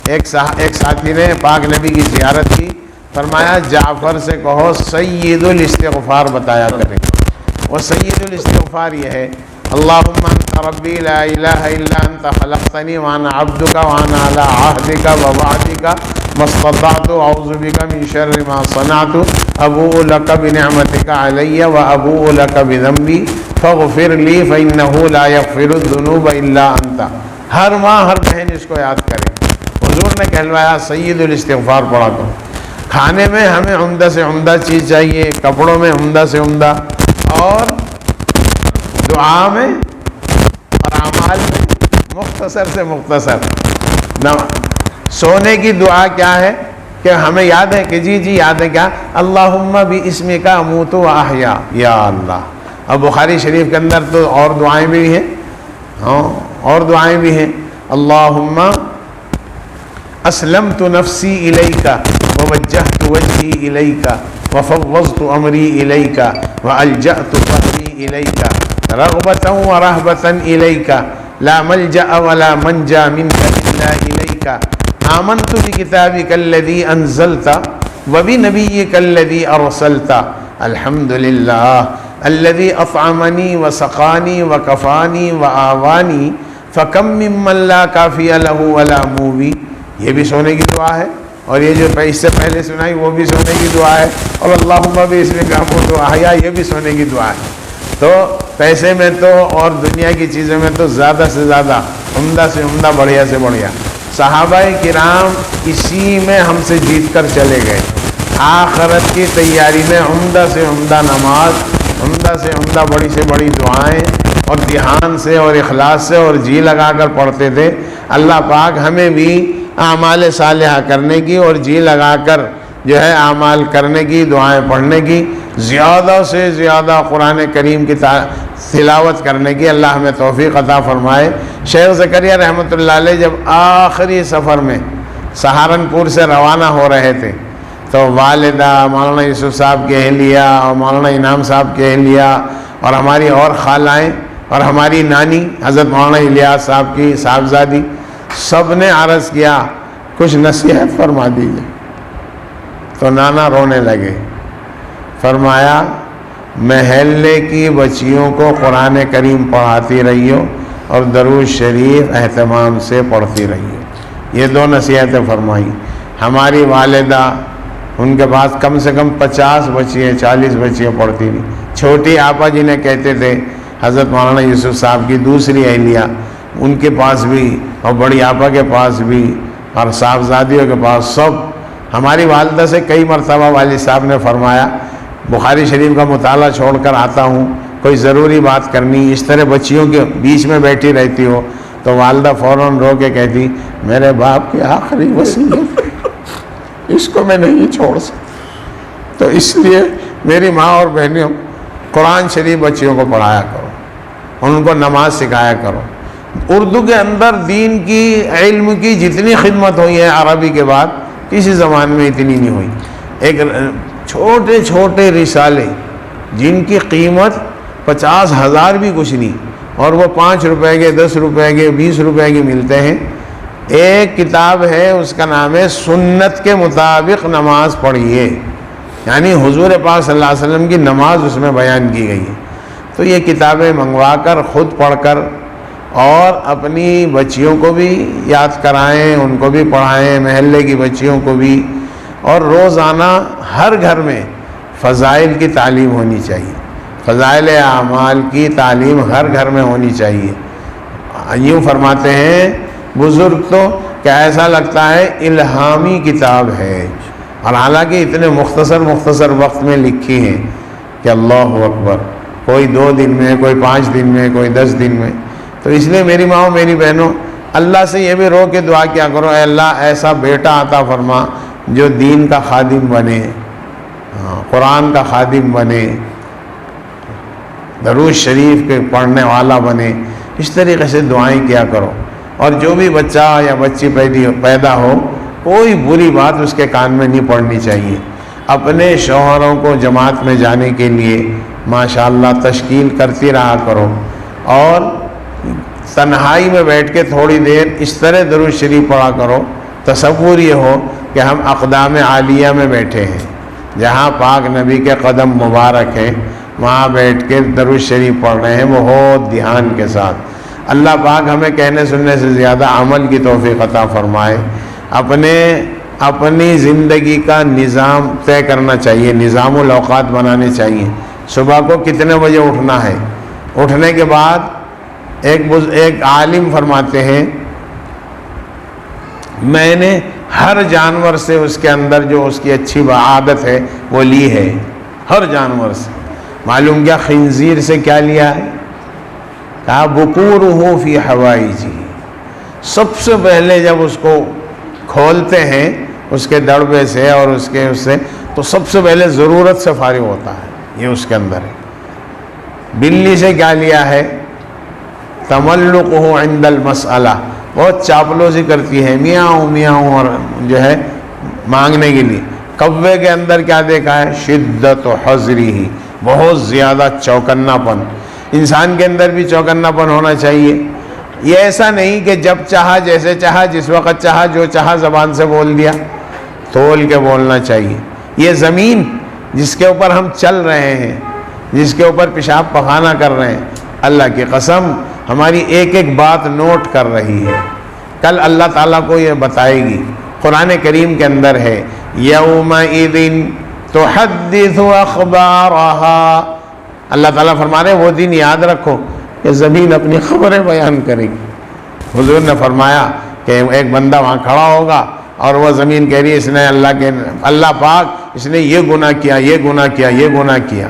ایک ساتھی نے پاک نبی کی زیارت کی، فرمایا جعفر سے کہو سید الاستغفار بتایا کریں۔ وہ سید الاستغفار یہ ہے، اللہم انت ربی لا الہ الا انت خلقتنی وانا عبدک وانا علی عہدک ووعدک ما استطعت اعوذ بک من شر ما صنعت ابوء لک بنعمتک علی وابوء لک بذنبی فاغفر لی فانہ لا یغفر الذنوب الا انت۔ ہر ماں ہر بہن اس کو یاد کرے۔ حضور نے کہلوایا سید الاستغفار پڑھا کرو۔ کھانے میں ہمیں عمدہ سے عمدہ چیز چاہیے، کپڑوں میں عمدہ سے عمدہ، اور دعا میں اور اعمال میں مختصر سے مختصر۔ سونے کی دعا کیا ہے کہ ہمیں یاد ہے کہ جی یاد ہے کیا، اللہم باسمک اموت و احیا، یا اللہ۔ اب بخاری شریف کے اندر تو اور دعائیں بھی ہیں، اور دعائیں بھی ہیں، اللہم اسلمت نفسی الیک ووجہت وجہی الیک وفوضت امری الیک والجأت ظہری الیک رغبۃ ورہبۃ الیک لا ملجأ ولا منجا منک الا الیک آمنت بکتابک الذی انزلت وبنبیک الذی ارسلت الحمد للہ الذی اطعمنی وسقانی وکفانی وآوانی فکم ممن لا کافی لہ ولا مووی۔ یہ بھی سونے کی دعا ہے، اور یہ جو اس سے پہلے سنائی وہ بھی سونے کی دعا ہے، اور اللہم باسمک اموت و احیا یہ بھی سونے کی دعا ہے۔ تو پیسے میں تو اور دنیا کی چیزوں میں تو زیادہ سے زیادہ، عمدہ سے عمدہ، بڑھیا سے بڑھیا۔ صحابہ کرام اسی میں ہم سے جیت کر چلے گئے۔ آخرت کی تیاری میں عمدہ سے عمدہ نماز، عمدہ سے عمدہ بڑی سے بڑی دعائیں، اور دھیان سے اور اخلاص سے اور جی لگا کر پڑھتے تھے۔ اللہ پاک ہمیں بھی اعمال صالحہ کرنے کی اور جی لگا کر جو ہے اعمال کرنے کی، دعائیں پڑھنے کی، زیادہ سے زیادہ قرآن کریم کی تلاوت کرنے کی اللہ ہمیں توفیق عطا فرمائے۔ شیخ زکریا رحمۃ اللہ علیہ جب آخری سفر میں سہارنپور سے روانہ ہو رہے تھے تو والدہ، مولانا یوسف صاحب کی اہلیہ اور مولانا انعام صاحب کی اہلیہ اور ہماری اور خالائیں اور ہماری نانی حضرت مولانا الیاس صاحب کی صاحبزادی، سب نے عرض کیا کچھ نصیحت فرما دیجیے۔ تو نانا رونے لگے، فرمایا محلے کی بچیوں کو قرآن کریم پڑھاتی رہیو اور درود شریف اہتمام سے پڑھتی رہیو۔ یہ دو نصیحتیں فرمائی۔ ہماری والدہ، ان کے پاس کم سے کم 50 بچیاں 40 بچیاں پڑھتی تھیں۔ چھوٹی آپا جنہیں کہتے تھے حضرت مولانا یوسف صاحب کی دوسری اہلیہ، ان کے پاس بھی اور بڑی آپا کے پاس بھی اور صاحبزادیوں کے پاس سب۔ ہماری والدہ سے کئی مرتبہ والد صاحب نے فرمایا بخاری شریف کا مطالعہ چھوڑ کر آتا ہوں، کوئی ضروری بات کرنی، اس طرح بچیوں کے بیچ میں بیٹھی رہتی ہو تو والدہ فوراً رو کے کہتی میرے باپ کی آخری وصیت اس کو میں نہیں چھوڑ سکتا، تو اس لیے میری ماں اور بہنوں قرآن شریف بچیوں کو پڑھایا کرو، ان کو نماز سکھایا کرو۔ اردو کے اندر دین کی، علم کی جتنی خدمت ہوئی ہے عربی کے بعد کسی زبان میں اتنی نہیں ہوئی۔ ایک چھوٹے چھوٹے رسالے جن کی قیمت 50,000 بھی کچھ نہیں، اور وہ 5 روپے کے، 10 روپے کے، 20 روپے کے ملتے ہیں۔ ایک کتاب ہے، اس کا نام ہے سنت کے مطابق نماز پڑھیے، یعنی حضور پاک صلی اللہ علیہ وسلم کی نماز اس میں بیان کی گئی ہے۔ تو یہ کتابیں منگوا کر خود پڑھ کر اور اپنی بچیوں کو بھی یاد کرائیں، ان کو بھی پڑھائیں، محلے کی بچیوں کو بھی، اور روزانہ ہر گھر میں فضائل کی تعلیم ہونی چاہیے، فضائل اعمال کی تعلیم ہر گھر میں ہونی چاہیے۔ یوں فرماتے ہیں بزرگ تو کہ ایسا لگتا ہے الہامی کتاب ہے، اور حالانکہ اتنے مختصر وقت میں لکھی ہیں کہ اللہ اکبر، کوئی 2 دن میں، کوئی 5 دن میں، کوئی 10 دن میں۔ تو اس لیے میری ماں، میری بہنوں، اللہ سے یہ بھی رو کے دعا کیا کرو، اے اللہ ایسا بیٹا عطا فرما جو دین کا خادم بنے، قرآن کا خادم بنے، درود شریف کے پڑھنے والا بنے۔ اس طریقے سے دعائیں کیا کرو، اور جو بھی بچہ یا بچی پیدا ہو کوئی بری بات اس کے کان میں نہیں پڑنی چاہیے۔ اپنے شوہروں کو جماعت میں جانے کے لیے ماشاءاللہ تشکیل کرتی رہا کرو، اور تنہائی میں بیٹھ کے تھوڑی دیر اس طرح درود شریف پڑھا کرو، تصور یہ ہو کہ ہم اقدام عالیہ میں بیٹھے ہیں، جہاں پاک نبی کے قدم مبارک ہیں، وہاں بیٹھ کے درود شریف پڑھ رہے ہیں بہت دھیان کے ساتھ۔ اللہ پاک ہمیں کہنے سننے سے زیادہ عمل کی توفیق عطا فرمائے۔ اپنی زندگی کا نظام طے کرنا چاہیے، نظام الاوقات بنانے چاہیے۔ صبح کو کتنے بجے اٹھنا ہے، اٹھنے کے بعد ایک عالم فرماتے ہیں میں نے ہر جانور سے اس کے اندر جو اس کی اچھی عادت ہے وہ لی ہے، ہر جانور سے۔ معلوم کیا خنزیر سے کیا لیا ہے؟ کہا بکورہ فی حوائجی، سب سے پہلے جب اس کو کھولتے ہیں اس کے دڑبے سے اور اس سے تو سب سے پہلے ضرورت سے فارغ ہوتا ہے، یہ اس کے اندر ہے۔ بلی سے کیا لیا ہے؟ تملقہ عند المسئلہ، بہت چاپلوسی کرتی ہے، میاؤں میاؤں، اور جو ہے مانگنے کے لیے۔ کوے کے اندر کیا دیکھا ہے؟ شدت و حذری، بہت زیادہ چوکنا پن۔ انسان کے اندر بھی چوکنا پن ہونا چاہیے، یہ ایسا نہیں کہ جب چاہا جیسے چاہا جس وقت چاہا جو چاہا زبان سے بول دیا، تول کے بولنا چاہیے۔ یہ زمین جس کے اوپر ہم چل رہے ہیں، جس کے اوپر پیشاب پخانہ کر رہے ہیں، اللہ کی قسم ہماری ایک ایک بات نوٹ کر رہی ہے، کل اللہ تعالیٰ کو یہ بتائے گی۔ قرآن کریم کے اندر ہے یومئذ تحدث اخبارها، اللہ تعالیٰ فرما رہے وہ دن یاد رکھو کہ زمین اپنی خبریں بیان کرے گی۔ حضور نے فرمایا کہ ایک بندہ وہاں کھڑا ہوگا اور وہ زمین کہہ رہی ہے اس نے اللہ پاک اس نے یہ گناہ کیا، یہ گناہ کیا، یہ گناہ کیا۔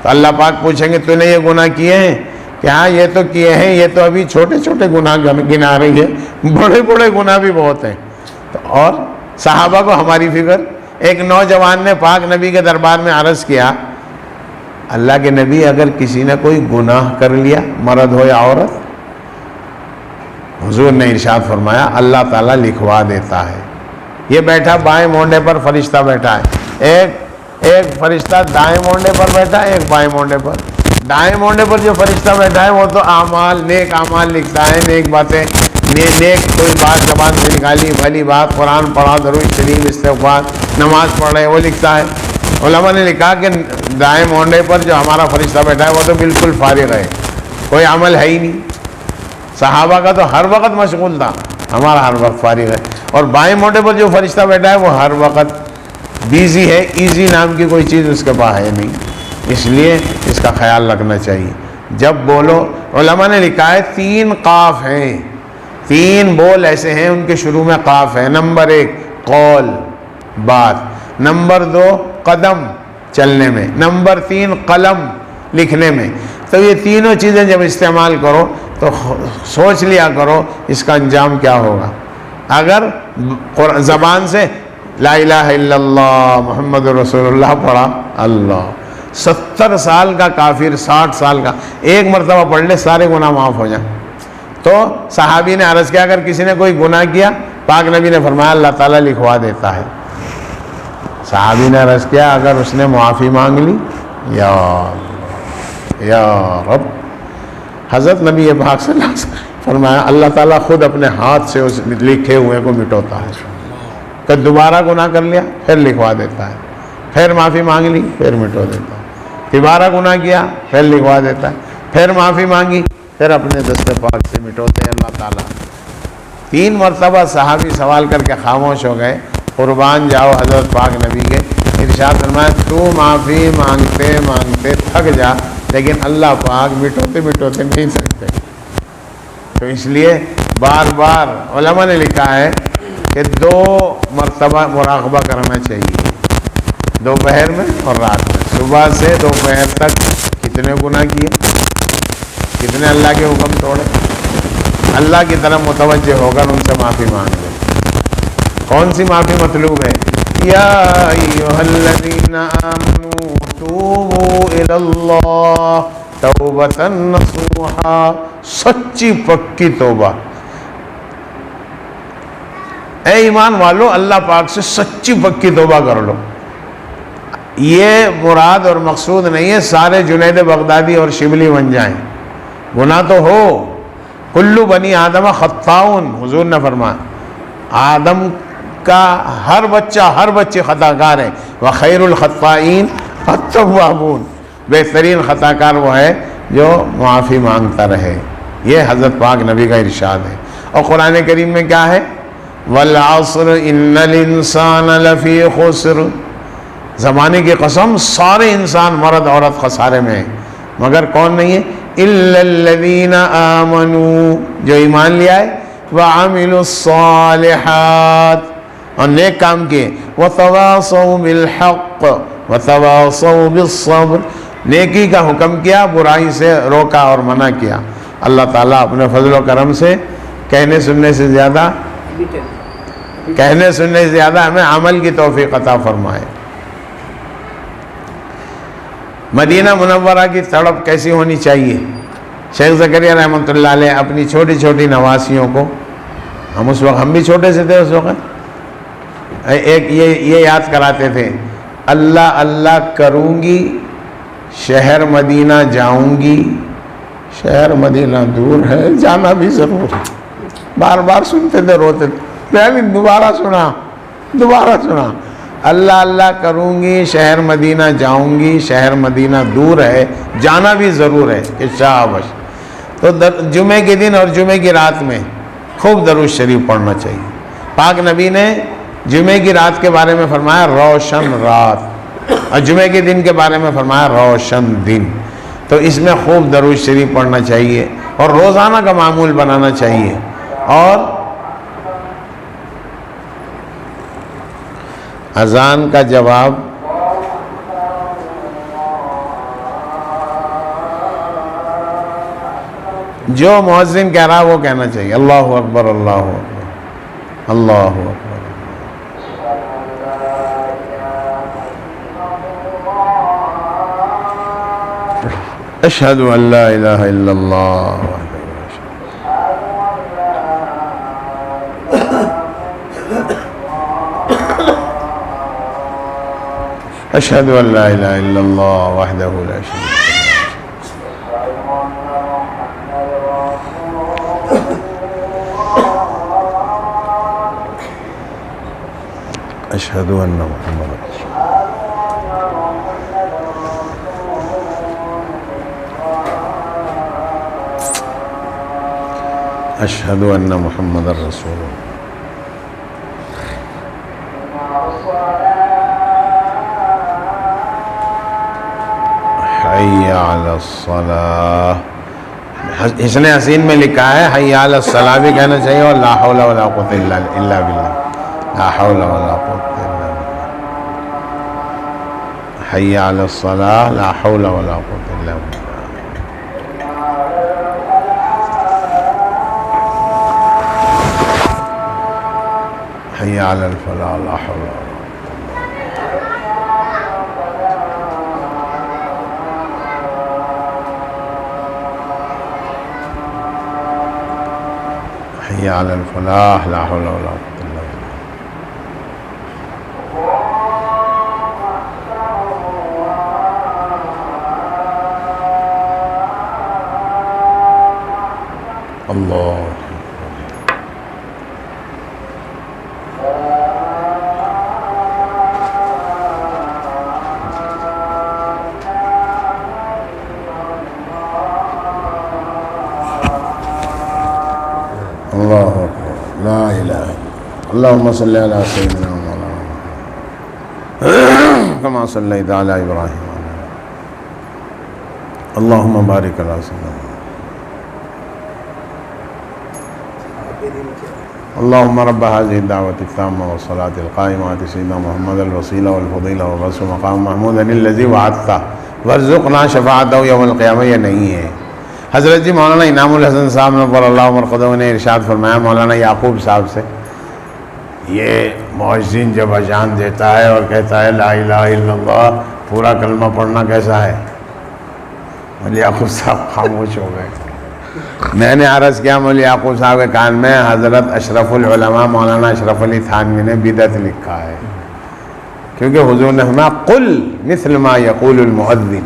تو اللہ پاک پوچھیں گے تو نے یہ گناہ کیے ہیں؟ کہ ہاں یہ تو کیے ہیں، یہ تو ابھی چھوٹے چھوٹے گناہ گنا رہی ہے، بڑے بڑے گناہ بھی بہت ہیں۔ تو اور صحابہ کو ہماری فکر۔ ایک نوجوان نے پاک نبی کے دربار میں عرض کیا اللہ کے نبی اگر کسی نے کوئی گناہ کر لیا، مرد ہو یا عورت، حضور نے ارشاد فرمایا اللہ تعالیٰ لکھوا دیتا ہے۔ یہ بیٹھا بائیں مونڈے پر فرشتہ بیٹھا ہے، ایک فرشتہ دائیں مونڈے پر بیٹھا ہے، ایک بائیں مونڈے پر۔ دائیں مونڈے پر جو فرشتہ بیٹھا ہے وہ تو اعمال، نیک اعمال لکھتا ہے، نیک باتیں، نیک کوئی بات زبان سے نکالی، بھلی بات، قرآن پڑھا، درود شریف، استغفار، نماز پڑھ رہے وہ لکھتا ہے۔ علماء نے لکھا کہ دائیں مونڈے پر جو ہمارا فرشتہ بیٹھا ہے وہ تو بالکل فارغ ہے، کوئی عمل ہے ہی نہیں۔ صحابہ کا تو ہر وقت مشغول تھا، ہمارا ہر وقت فارغ ہے۔ اور بائیں مونڈے پر جو فرشتہ بیٹھا ہے وہ ہر وقت بیزی ہے، ایزی نام کی کوئی چیز اس کے پاس ہے نہیں، اس لیے اس کا خیال رکھنا چاہیے۔ جب بولو، علماء نے لکھا ہے 3 قاف ہیں، 3 بول ایسے ہیں ان کے شروع میں قاف ہے۔ نمبر 1 قول، بات، نمبر 2 قدم، چلنے میں، نمبر 3 قلم، لکھنے میں۔ تو یہ تینوں چیزیں جب استعمال کرو تو سوچ لیا کرو اس کا انجام کیا ہوگا۔ اگر زبان سے لا الہ الا اللہ محمد رسول اللہ پڑھا، اللہ 70 سال کا کافر، 60 سال کا ایک مرتبہ پڑھ لے سارے گناہ معاف ہو جائیں۔ تو صحابی نے عرض کیا اگر کسی نے کوئی گناہ کیا، پاک نبی نے فرمایا اللہ تعالیٰ لکھوا دیتا ہے۔ صحابی نے عرض کیا اگر اس نے معافی مانگ لی، یا رب، حضرت نبی پاک صلی اللہ علیہ وسلم فرمایا اللہ تعالیٰ خود اپنے ہاتھ سے اس لکھے ہوئے کو مٹوتا ہے۔ کہ دوبارہ گناہ کر لیا پھر لکھوا دیتا ہے، پھر معافی مانگ لی پھر مٹو دیتا ہے، دوبارہ گناہ کیا پھر لکھوا دیتا ہے، پھر معافی مانگی پھر اپنے دست پاک سے مٹوتے ہیں اللہ تعالیٰ۔ 3 مرتبہ صحابی سوال کر کے خاموش ہو گئے۔ قربان جاؤ حضرت پاک نبی کے، ارشاد فرمایا تو معافی مانگتے مانگتے تھک جا لیکن اللہ پاک مٹوتے مٹوتے نہیں سکتے۔ تو اس لیے بار بار علماء نے لکھا ہے کہ 2 مرتبہ مراقبہ کرنا چاہیے، دوپہر میں اور رات میں۔ صبح سے دوپہر تک کتنے گناہ کیے، کتنے اللہ کے حکم توڑے، اللہ کی طرف متوجہ ہو کر ان سے معافی مانگ لے۔ کون سی معافی مطلوب ہے؟ یا ایھا الذین آمنوا توبوا الی اللہ توبۃ نصوحا، سچی پکی توبہ۔ اے ایمان والو اللہ پاک سے سچی پکی توبہ کر لو۔ یہ مراد اور مقصود نہیں ہے سارے جنید بغدادی اور شبلی بن جائیں، گناہ تو ہو، کلو بنی آدم خطاؤن، حضور نے فرمایا آدم کا ہر بچے خطا کار ہے، وخیر الخطائین التوابون، بہترین خطا کار وہ ہے جو معافی مانگتا رہے. یہ حضرت پاک نبی کا ارشاد ہے. اور قرآن کریم میں کیا ہے؟ والعصر ان الانسان لفی خسر، زمانے کی قسم سارے انسان مرد عورت خسارے میں ہیں، مگر کون نہیں ہے؟ الا الذین آمنوا، جو ایمان لیا ہے، وعملوا الصالحات، اور نیک کام کیے، وتواصوا بالحق وتواصوا بالصبر، نیکی کا حکم کیا، برائی سے روکا اور منع کیا. اللہ تعالیٰ اپنے فضل و کرم سے کہنے سننے سے زیادہ ہمیں عمل کی توفیق عطا فرمائے. مدینہ منورہ کی تڑپ کیسی ہونی چاہیے؟ شیخ زکریا رحمۃ اللہ علیہ اپنی چھوٹی چھوٹی نواسیوں کو، ہم بھی چھوٹے سے تھے اس وقت، ایک یہ یاد کراتے تھے، اللہ اللہ کروں گی، شہر مدینہ جاؤں گی، شہر مدینہ دور ہے، جانا بھی ضرور ہے. بار بار سنتے تھے، روتے تھے، دوبارہ سنا، اللہ اللہ کروں گی، شہر مدینہ جاؤں گی، شہر مدینہ دور ہے، جانا بھی ضرور ہے، کہ شاباش. تو جمعے کے دن اور جمعے کی رات میں خوب درود شریف پڑھنا چاہیے. پاک نبی نے جمعے کی رات کے بارے میں فرمایا روشن رات، اور جمعے کے دن کے بارے میں فرمایا روشن دن. تو اس میں خوب درود شریف پڑھنا چاہیے اور روزانہ کا معمول بنانا چاہیے. اور اذان کا جواب جو مؤذن کہہ رہا وہ کہنا چاہیے، اللہ اکبر اللہ اکبر اللہ اکبر. اشہد ان لا الہ الا اللہ، اشہد ان لا الہ الا اللہ وحدہ لا شریک له، اشہد ان محمد رسول اللہ، اشہد ان محمد رسول اللہ. حی علی الصلاۃ، حسن حسین میں لکھا ہے حی علی الصلاۃ بھی کہنا چاہیے، اور لا حول ولا قوت الا باللہ، لا حول ولا قوت الا باللہ، حی علی الصلاۃ، لا حول ولا قوت الا باللہ. حی علی الفلاح، لا حول ولا قوت. حی علی الفلاح، لا حول ولا قوت الا باللہ. اللہ اللہ اکبر، لا الہ. اللہم صلی علی سیدنا مولانا کما صلیت علی ابراہیم، اللہم بارک علی سیدنا اللہم رب هذه الدعوة التامة والصلاة القائمة آت سيدنا محمد الوسيلة والفضيلة وبعثه مقام محمود الذي وعدته وارزقنا شفاعته يوم القيامة. یہ نہیں ہے. حضرت جی مولانا انعام الحسن صاحب نور اللہ مرقدہ نے ارشاد فرمایا مولانا یعقوب صاحب سے، یہ مؤذن جب اذان دیتا ہے اور کہتا ہے لا الہ الا اللہ، پورا کلمہ پڑھنا کیسا ہے؟ مولانا یعقوب صاحب خاموش ہو گئے. میں نے عرض کیا مولانا یعقوب صاحب کے کان میں، حضرت اشرف العلماء مولانا اشرف علی تھانوی نے بدعت لکھا ہے. کیونکہ حضور نے فرمایا قل مثل ما یقول المؤذن،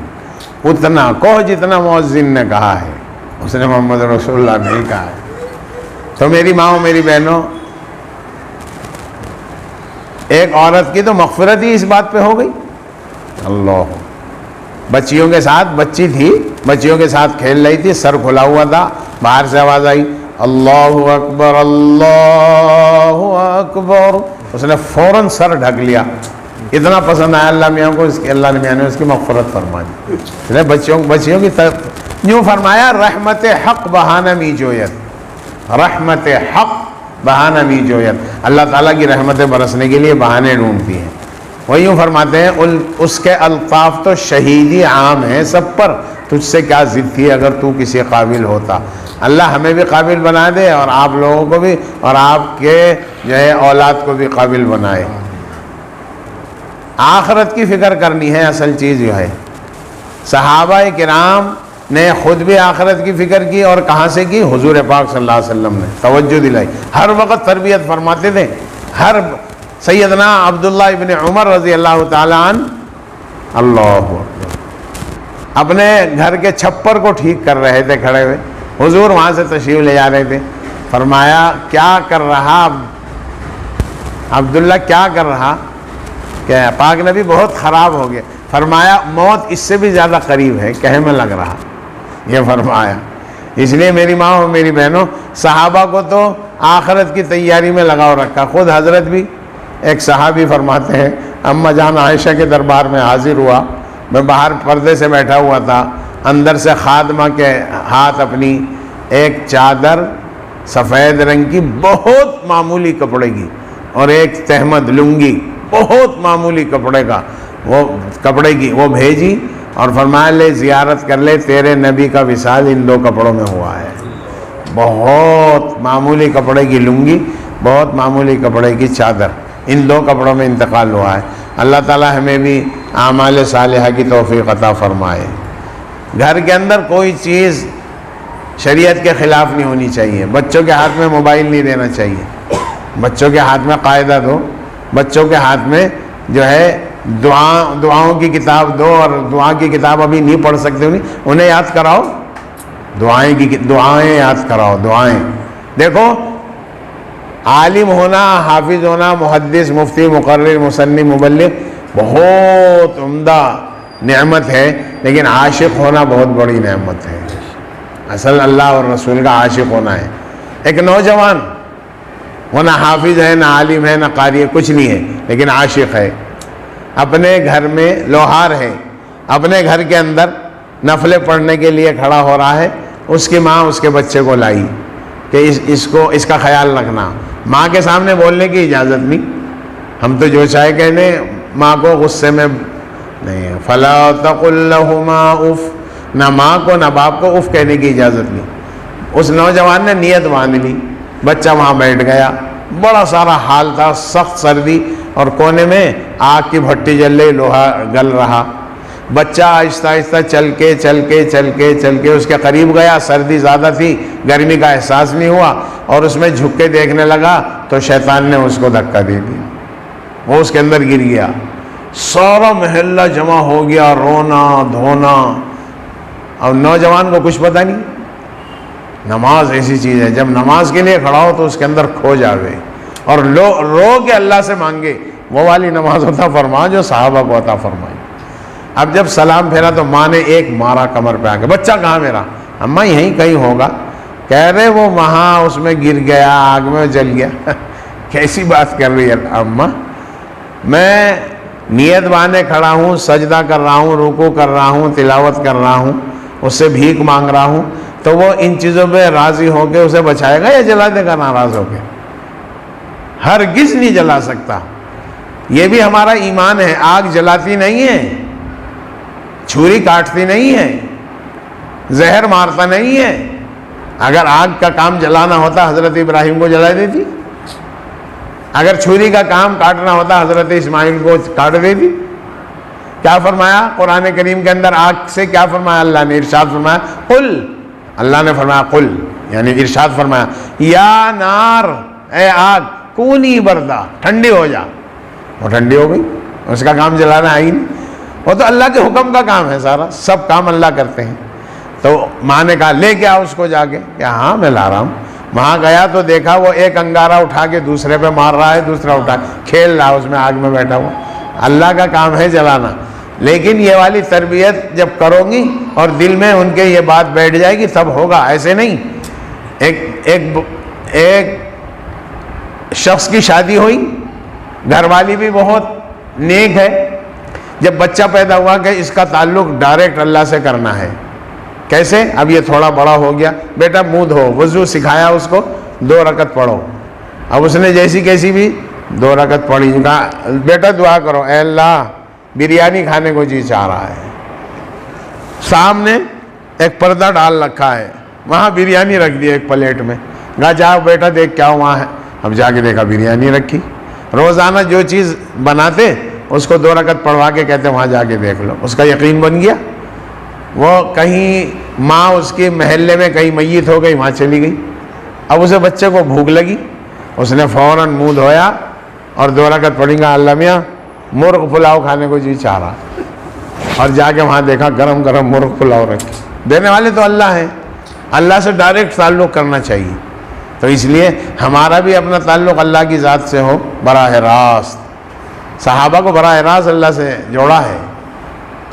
اتنا کہو جتنا مؤذن نے کہا ہے، اس نے محمد رسول اللہ نہیں کہا ہے۔ تو میری ماں میری بہنوں، ایک عورت کی تو مغفرت ہی اس بات پہ ہو گئی۔ اللہ، بچیوں کے ساتھ، بچی تھی بچیوں کے ساتھ کھیل رہی تھی، سر کھلا ہوا تھا، باہر سے آواز آئی اللہ اکبر اللہ اکبر، اس نے فوراً سر ڈھک لیا، اتنا پسند آیا اللہ میاں کو، اللہ میاں نے اس کی مغفرت فرما دی۔ بچیوں کی طرف یوں فرمایا رحمت حق بہانہ می جویت، رحمت حق بہانہ می جویت، اللہ تعالیٰ کی رحمتیں برسنے کے لیے بہانے ڈھونڈتی ہیں۔ وہ یوں فرماتے ہیں اس کے الطاف تو شہیدی عام ہیں سب پر، تجھ سے کیا ضد تھی اگر تو کسی قابل ہوتا۔ اللہ ہمیں بھی قابل بنا دے اور آپ لوگوں کو بھی، اور آپ کے جو ہے اولاد کو بھی قابل بنائے۔ آخرت کی فکر کرنی ہے اصل چیز جو ہے۔ صحابہ کرام نے خود بھی آخرت کی فکر کی، اور کہاں سے کی؟ حضور پاک صلی اللہ علیہ وسلم نے توجہ دلائی، ہر وقت تربیت فرماتے تھے۔ سیدنا عبداللہ ابن عمر رضی اللہ تعالیٰ عنہ اللہ اکبر اپنے گھر کے چھپر کو ٹھیک کر رہے تھے کھڑے ہوئے، حضور وہاں سے تشریف لے جا رہے تھے، فرمایا کیا کر رہا عبداللہ، کیا کر رہا؟ کہ پاک نبی بہت خراب ہو گئے۔ فرمایا موت اس سے بھی زیادہ قریب ہے، کہے میں لگ رہا، یہ فرمایا۔ اس لیے میری ماں اور میری بہنوں، صحابہ کو تو آخرت کی تیاری میں لگاؤ رکھا۔ خود حضرت بھی، ایک صحابی فرماتے ہیں اماں جان عائشہ کے دربار میں حاضر ہوا، میں باہر پردے سے بیٹھا ہوا تھا، اندر سے خادمہ کے ہاتھ اپنی ایک چادر سفید رنگ کی بہت معمولی کپڑے کی، اور ایک تہمد لنگی بہت معمولی کپڑے کی وہ بھیجی، اور فرمایا لے زیارت کر لے، تیرے نبی کا وصال ان دو کپڑوں میں ہوا ہے۔ بہت معمولی کپڑے کی لنگی، بہت معمولی کپڑے کی چادر، ان دو کپڑوں میں انتقال ہوا ہے۔ اللہ تعالیٰ ہمیں بھی اعمال صالحہ کی توفیق عطا فرمائے۔ گھر کے اندر کوئی چیز شریعت کے خلاف نہیں ہونی چاہیے۔ بچوں کے ہاتھ میں موبائل نہیں دینا چاہیے، بچوں کے ہاتھ میں قاعدہ دو، بچوں کے ہاتھ میں جو ہے دعاؤں کی کتاب دو، اور دعا کی کتاب ابھی نہیں پڑھ سکتے انہیں یاد کراؤ، دعائیں یاد کراؤ، دعائیں۔ دیکھو عالم ہونا، حافظ ہونا، محدث، مفتی، مقرر، مصنف، مبلغ بہت عمدہ نعمت ہے، لیکن عاشق ہونا بہت بڑی نعمت ہے۔ اصل اللہ اور رسول کا عاشق ہونا ہے۔ ایک نوجوان وہ نہ حافظ ہے، نہ عالم ہے، نہ قاری ہے، کچھ نہیں ہے، لیکن عاشق ہے، اپنے گھر میں لوہار ہے، اپنے گھر کے اندر نفلیں پڑھنے کے لیے کھڑا ہو رہا ہے، اس کی ماں اس کے بچے کو لائی کہ اس کا خیال رکھنا۔ ماں کے سامنے بولنے کی اجازت نہیں، ہم تو جو چاہے کہنے، ماں کو غصے میں نہیں، فلا تقل لہما اف، نہ ماں کو نہ باپ کو اف کہنے کی اجازت نہیں۔ اس نوجوان نے نیت باندھ لی، بچہ وہاں بیٹھ گیا، بڑا سارا حال تھا، سخت سردی، اور کونے میں آگ کی بھٹی جل رہی، لوہا گل رہا۔ بچہ آہستہ آہستہ چل کے اس کے قریب گیا، سردی زیادہ تھی، گرمی کا احساس نہیں ہوا، اور اس میں جھک کے دیکھنے لگا تو شیطان نے اس کو دھکا دے دیا، وہ اس کے اندر گر گیا۔ سارا محلہ جمع ہو گیا، رونا دھونا، اور نوجوان کو کچھ پتہ نہیں۔ نماز ایسی چیز ہے، جب نماز کے لیے کھڑا ہو تو اس کے اندر کھو جاوے، اور رو کے اللہ سے مانگے، وہ والی نماز عطا فرما جو صحابہ کو عطا فرمائی۔ اب جب سلام پھیرا تو ماں نے ایک مارا کمر پہ آ کے، بچہ کہاں میرا؟ اماں یہیں کہیں ہوگا۔ کہہ رہے وہ وہاں اس میں گر گیا، آگ میں جل گیا۔ کیسی بات کر رہی ہے اماں؟ میں نیت باندھے کھڑا ہوں، سجدہ کر رہا ہوں، رکوع کر رہا ہوں، تلاوت کر رہا ہوں، اس سے بھیک مانگ رہا ہوں، تو وہ ان چیزوں پہ راضی ہو کے اسے بچائے گا یا جلا دے گا ناراض ہو کے؟ ہرگز نہیں جلا سکتا۔ یہ بھی ہمارا ایمان ہے، آگ جلاتی نہیں ہے، چھری کاٹتی نہیں ہے، زہر مارتا نہیں ہے۔ اگر آگ کا کام جلانا ہوتا حضرت ابراہیم کو جلا دیتی، اگر چھری کا کام کاٹنا ہوتا حضرت اسماعیل کو کاٹ دیتی۔ کیا فرمایا قرآن کریم کے اندر آگ سے؟ کیا فرمایا اللہ نے؟ ارشاد فرمایا قل، اللہ نے فرمایا قل، یعنی ارشاد فرمایا یا نار، اے آگ، کونی بردا، ٹھنڈی ہو جا۔ وہ ٹھنڈی ہو گئی، اس کا کام جلانا ہے ہی نہیں، وہ تو اللہ کے حکم کا کام ہے سارا، سب کام اللہ کرتے ہیں۔ تو ماں نے کہا لے کے آ اس کو جا کے، کہ ہاں میں لا رہا ہوں۔ وہاں گیا تو دیکھا وہ ایک انگارہ اٹھا کے دوسرے پہ مار رہا ہے، دوسرا اٹھا کھیل رہا ہے اس میں، آگ میں بیٹھا ہوا۔ اللہ کا کام ہے جلانا، لیکن یہ والی تربیت جب کرو گی اور دل میں ان کے یہ بات بیٹھ جائے گی تب ہوگا، ایسے نہیں۔ ایک شخص کی شادی ہوئی، گھر والی بھی بہت نیک ہے، جب بچہ پیدا ہوا کہ اس کا تعلق ڈائریکٹ اللہ سے کرنا ہے۔ کیسے؟ اب یہ تھوڑا بڑا ہو گیا، بیٹا منہ دھو، وضو سکھایا اس کو، 2 رکعت پڑھو۔ اب اس نے جیسی کیسی بھی 2 رکعت پڑھی، کہا بیٹا دعا کرو، اے اللہ بریانی کھانے کو جی چاہ رہا ہے۔ سامنے ایک پردہ ڈال رکھا ہے، وہاں بریانی رکھ دی ایک پلیٹ میں، کہا جاؤ بیٹا دیکھ کیا وہاں ہے۔ اب جا کے دیکھا بریانی رکھی۔ روزانہ جو چیز بناتے اس کو 2 رکعت پڑھوا کے کہتے وہاں جا کے دیکھ لو، اس کا یقین بن گیا۔ وہ کہیں ماں اس کے محلے میں کہیں میت ہو گئی، وہاں چلی گئی۔ اب اسے بچے کو بھوک لگی، اس نے فوراً منہ دھویا اور 2 رکعت پڑھی، گا اللہ میاں مرغ پلاؤ کھانے کو جی چاہ رہا، اور جا کے وہاں دیکھا گرم گرم مرغ پلاؤ رکھے۔ دینے والے تو اللہ ہیں، اللہ سے ڈائریکٹ تعلق کرنا چاہیے۔ تو اس لیے ہمارا بھی اپنا تعلق اللہ کی ذات سے ہو براہ راست۔ صحابہ کو براہ راست اللہ سے جوڑا ہے،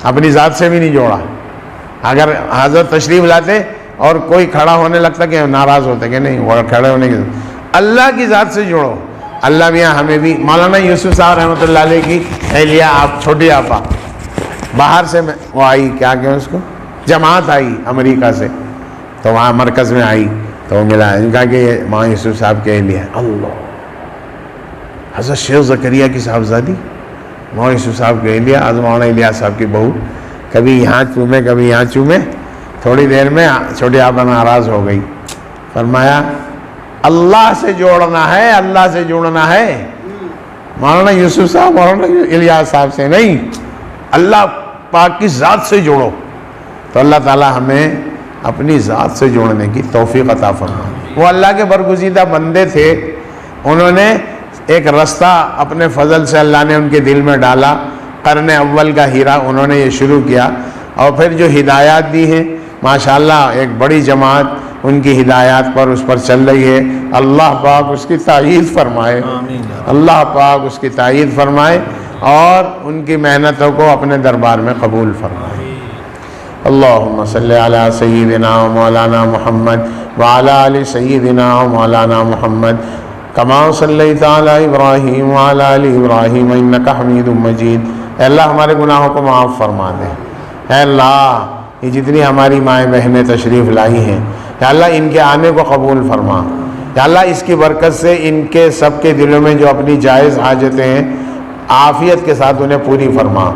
اپنی ذات سے بھی نہیں جوڑا۔ اگر حضرت تشریف لاتے اور کوئی کھڑا ہونے لگتا کہ ناراض ہوتے کہ نہیں، وہ کھڑے ہونے کی اللہ کی ذات سے جوڑو۔ اللہ میاں ہمیں بھی، مولانا یوسف صاحب رحمۃ اللہ علیہ کی اہلیہ آپ چھوٹی آپا باہر سے وہ آئی، کیا کہ اس کو جماعت آئی امریکہ سے، تو وہاں مرکز میں آئی تو ملا، ان کہا کہ یہ مولانا یوسف صاحب کی اہلیہ ہے۔ اللہ، حضرت شیخ زکریا کی صاحبزادی مولانا یوسف صاحب کی اہلیہ، حضرت مولانا الیاس صاحب کی بہو، کبھی یہاں چومے کبھی یہاں چومے۔ تھوڑی دیر میں چھوٹی آپا ناراض ہو گئی، فرمایا اللہ سے جوڑنا ہے، اللہ سے جوڑنا ہے، مولانا یوسف صاحب مولانا الیاس صاحب سے نہیں، اللہ پاک کی ذات سے جوڑو۔ تو اللہ تعالی ہمیں اپنی ذات سے جوڑنے کی توفیق عطا فرمائے۔ وہ اللہ کے برگزیدہ بندے تھے، انہوں نے ایک رستہ اپنے فضل سے اللہ نے ان کے دل میں ڈالا، قرن اول کا ہیرا انہوں نے یہ شروع کیا، اور پھر جو ہدایات دی ہیں ماشاءاللہ ایک بڑی جماعت ان کی ہدایات پر اس پر چل رہی ہے۔ اللہ پاک اس کی تائید فرمائے، اللہ پاک اس کی تائید فرمائے اور ان کی محنتوں کو اپنے دربار میں قبول فرمائے۔ اللہم صلی علی سیدنا و مولانا محمد وعلی آل سیدنا و مولانا محمد کما صلیت علی ابراہیم وعلی آل ابراہیم انک حمید مجید۔ اے اللہ ہمارے گناہوں کو معاف فرما دے۔ اے اللہ یہ جتنی ہماری مائیں بہنیں تشریف لائی ہیں، یا اللہ ان کے آنے کو قبول فرما۔ یا اللہ اس کی برکت سے ان کے سب کے دلوں میں جو اپنی جائز حاجتیں ہیں عافیت کے ساتھ انہیں پوری فرما۔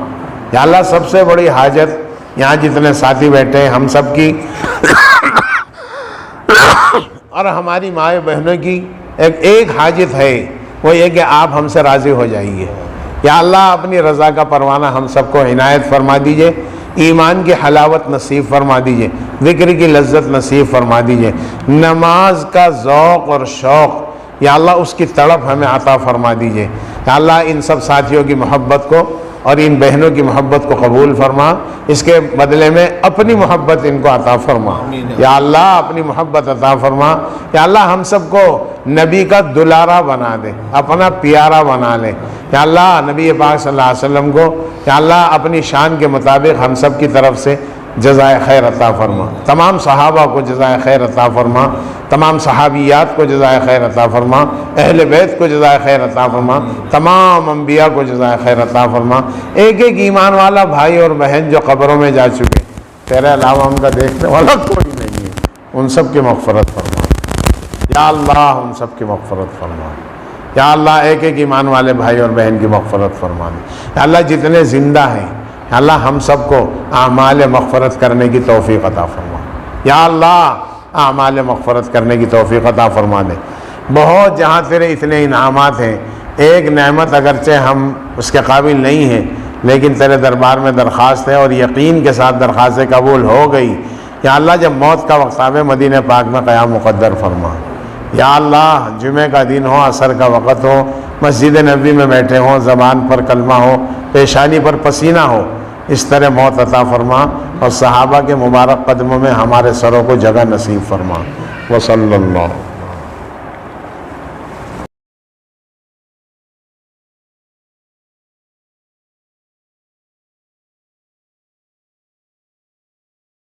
یا اللہ سب سے بڑی حاجت یہاں جتنے ساتھی بیٹھے ہیں ہم سب کی اور ہماری مائیں بہنوں کی ایک حاجت ہے، وہ یہ کہ آپ ہم سے راضی ہو جائیے۔ یا اللہ اپنی رضا کا پروانہ ہم سب کو عنایت فرما دیجئے، ایمان کی حلاوت نصیب فرما دیجئے، ذکر کی لذت نصیب فرما دیجئے، نماز کا ذوق اور شوق یا اللہ اس کی تڑپ ہمیں عطا فرما دیجئے۔ یا اللہ ان سب ساتھیوں کی محبت کو اور ان بہنوں کی محبت کو قبول فرما، اس کے بدلے میں اپنی محبت ان کو عطا فرما۔ یا اللہ اپنی محبت عطا فرما۔ یا اللہ ہم سب کو نبی کا دلارا بنا دے، اپنا پیارا بنا لے۔ یا اللہ نبی پاک صلی اللہ علیہ وسلم کو یا اللہ اپنی شان کے مطابق ہم سب کی طرف سے جزائے خیر عطا فرما، تمام صحابہ کو جزائے خیر عطا فرما، تمام صحابیات کو جزائے خیر عطا فرما، اہل بیت کو جزائے خیر عطا فرما، تمام انبیاء کو جزائے خیر عطا فرما۔ ایک ایک ایمان والا بھائی اور بہن جو قبروں میں جا چکے، تیرے علاوہ ان کا دیکھنے والا کوئی نہیں ہے، ان سب کی مغفرت فرما۔ یا اللہ ان سب کی مغفرت فرما۔ یا اللہ ایک ایک ایمان والے بھائی اور بہن کی مغفرت فرما دے۔ یا اللہ جتنے زندہ ہیں یا اللہ ہم سب کو اعمال مغفرت کرنے کی توفیق عطا فرما۔ یا اللہ اعمال مغفرت کرنے کی توفیق عطا فرما دے۔ بہت جہاں تیرے اتنے انعامات ہیں، ایک نعمت اگرچہ ہم اس کے قابل نہیں ہیں لیکن تیرے دربار میں درخواست ہے اور یقین کے ساتھ درخواستیں قبول ہو گئی۔ یا اللہ جب موت کا وقت آوے مدینہ پاک میں قیام مقدر فرما۔ یا اللہ جمعہ کا دن ہو، عصر کا وقت ہو، مسجد نبوی میں بیٹھے ہوں، زبان پر کلمہ ہو، پیشانی پر پسینہ ہو، اس طرح موت عطا فرما، اور صحابہ کے مبارک قدموں میں ہمارے سروں کو جگہ نصیب فرما۔ وصلی اللہ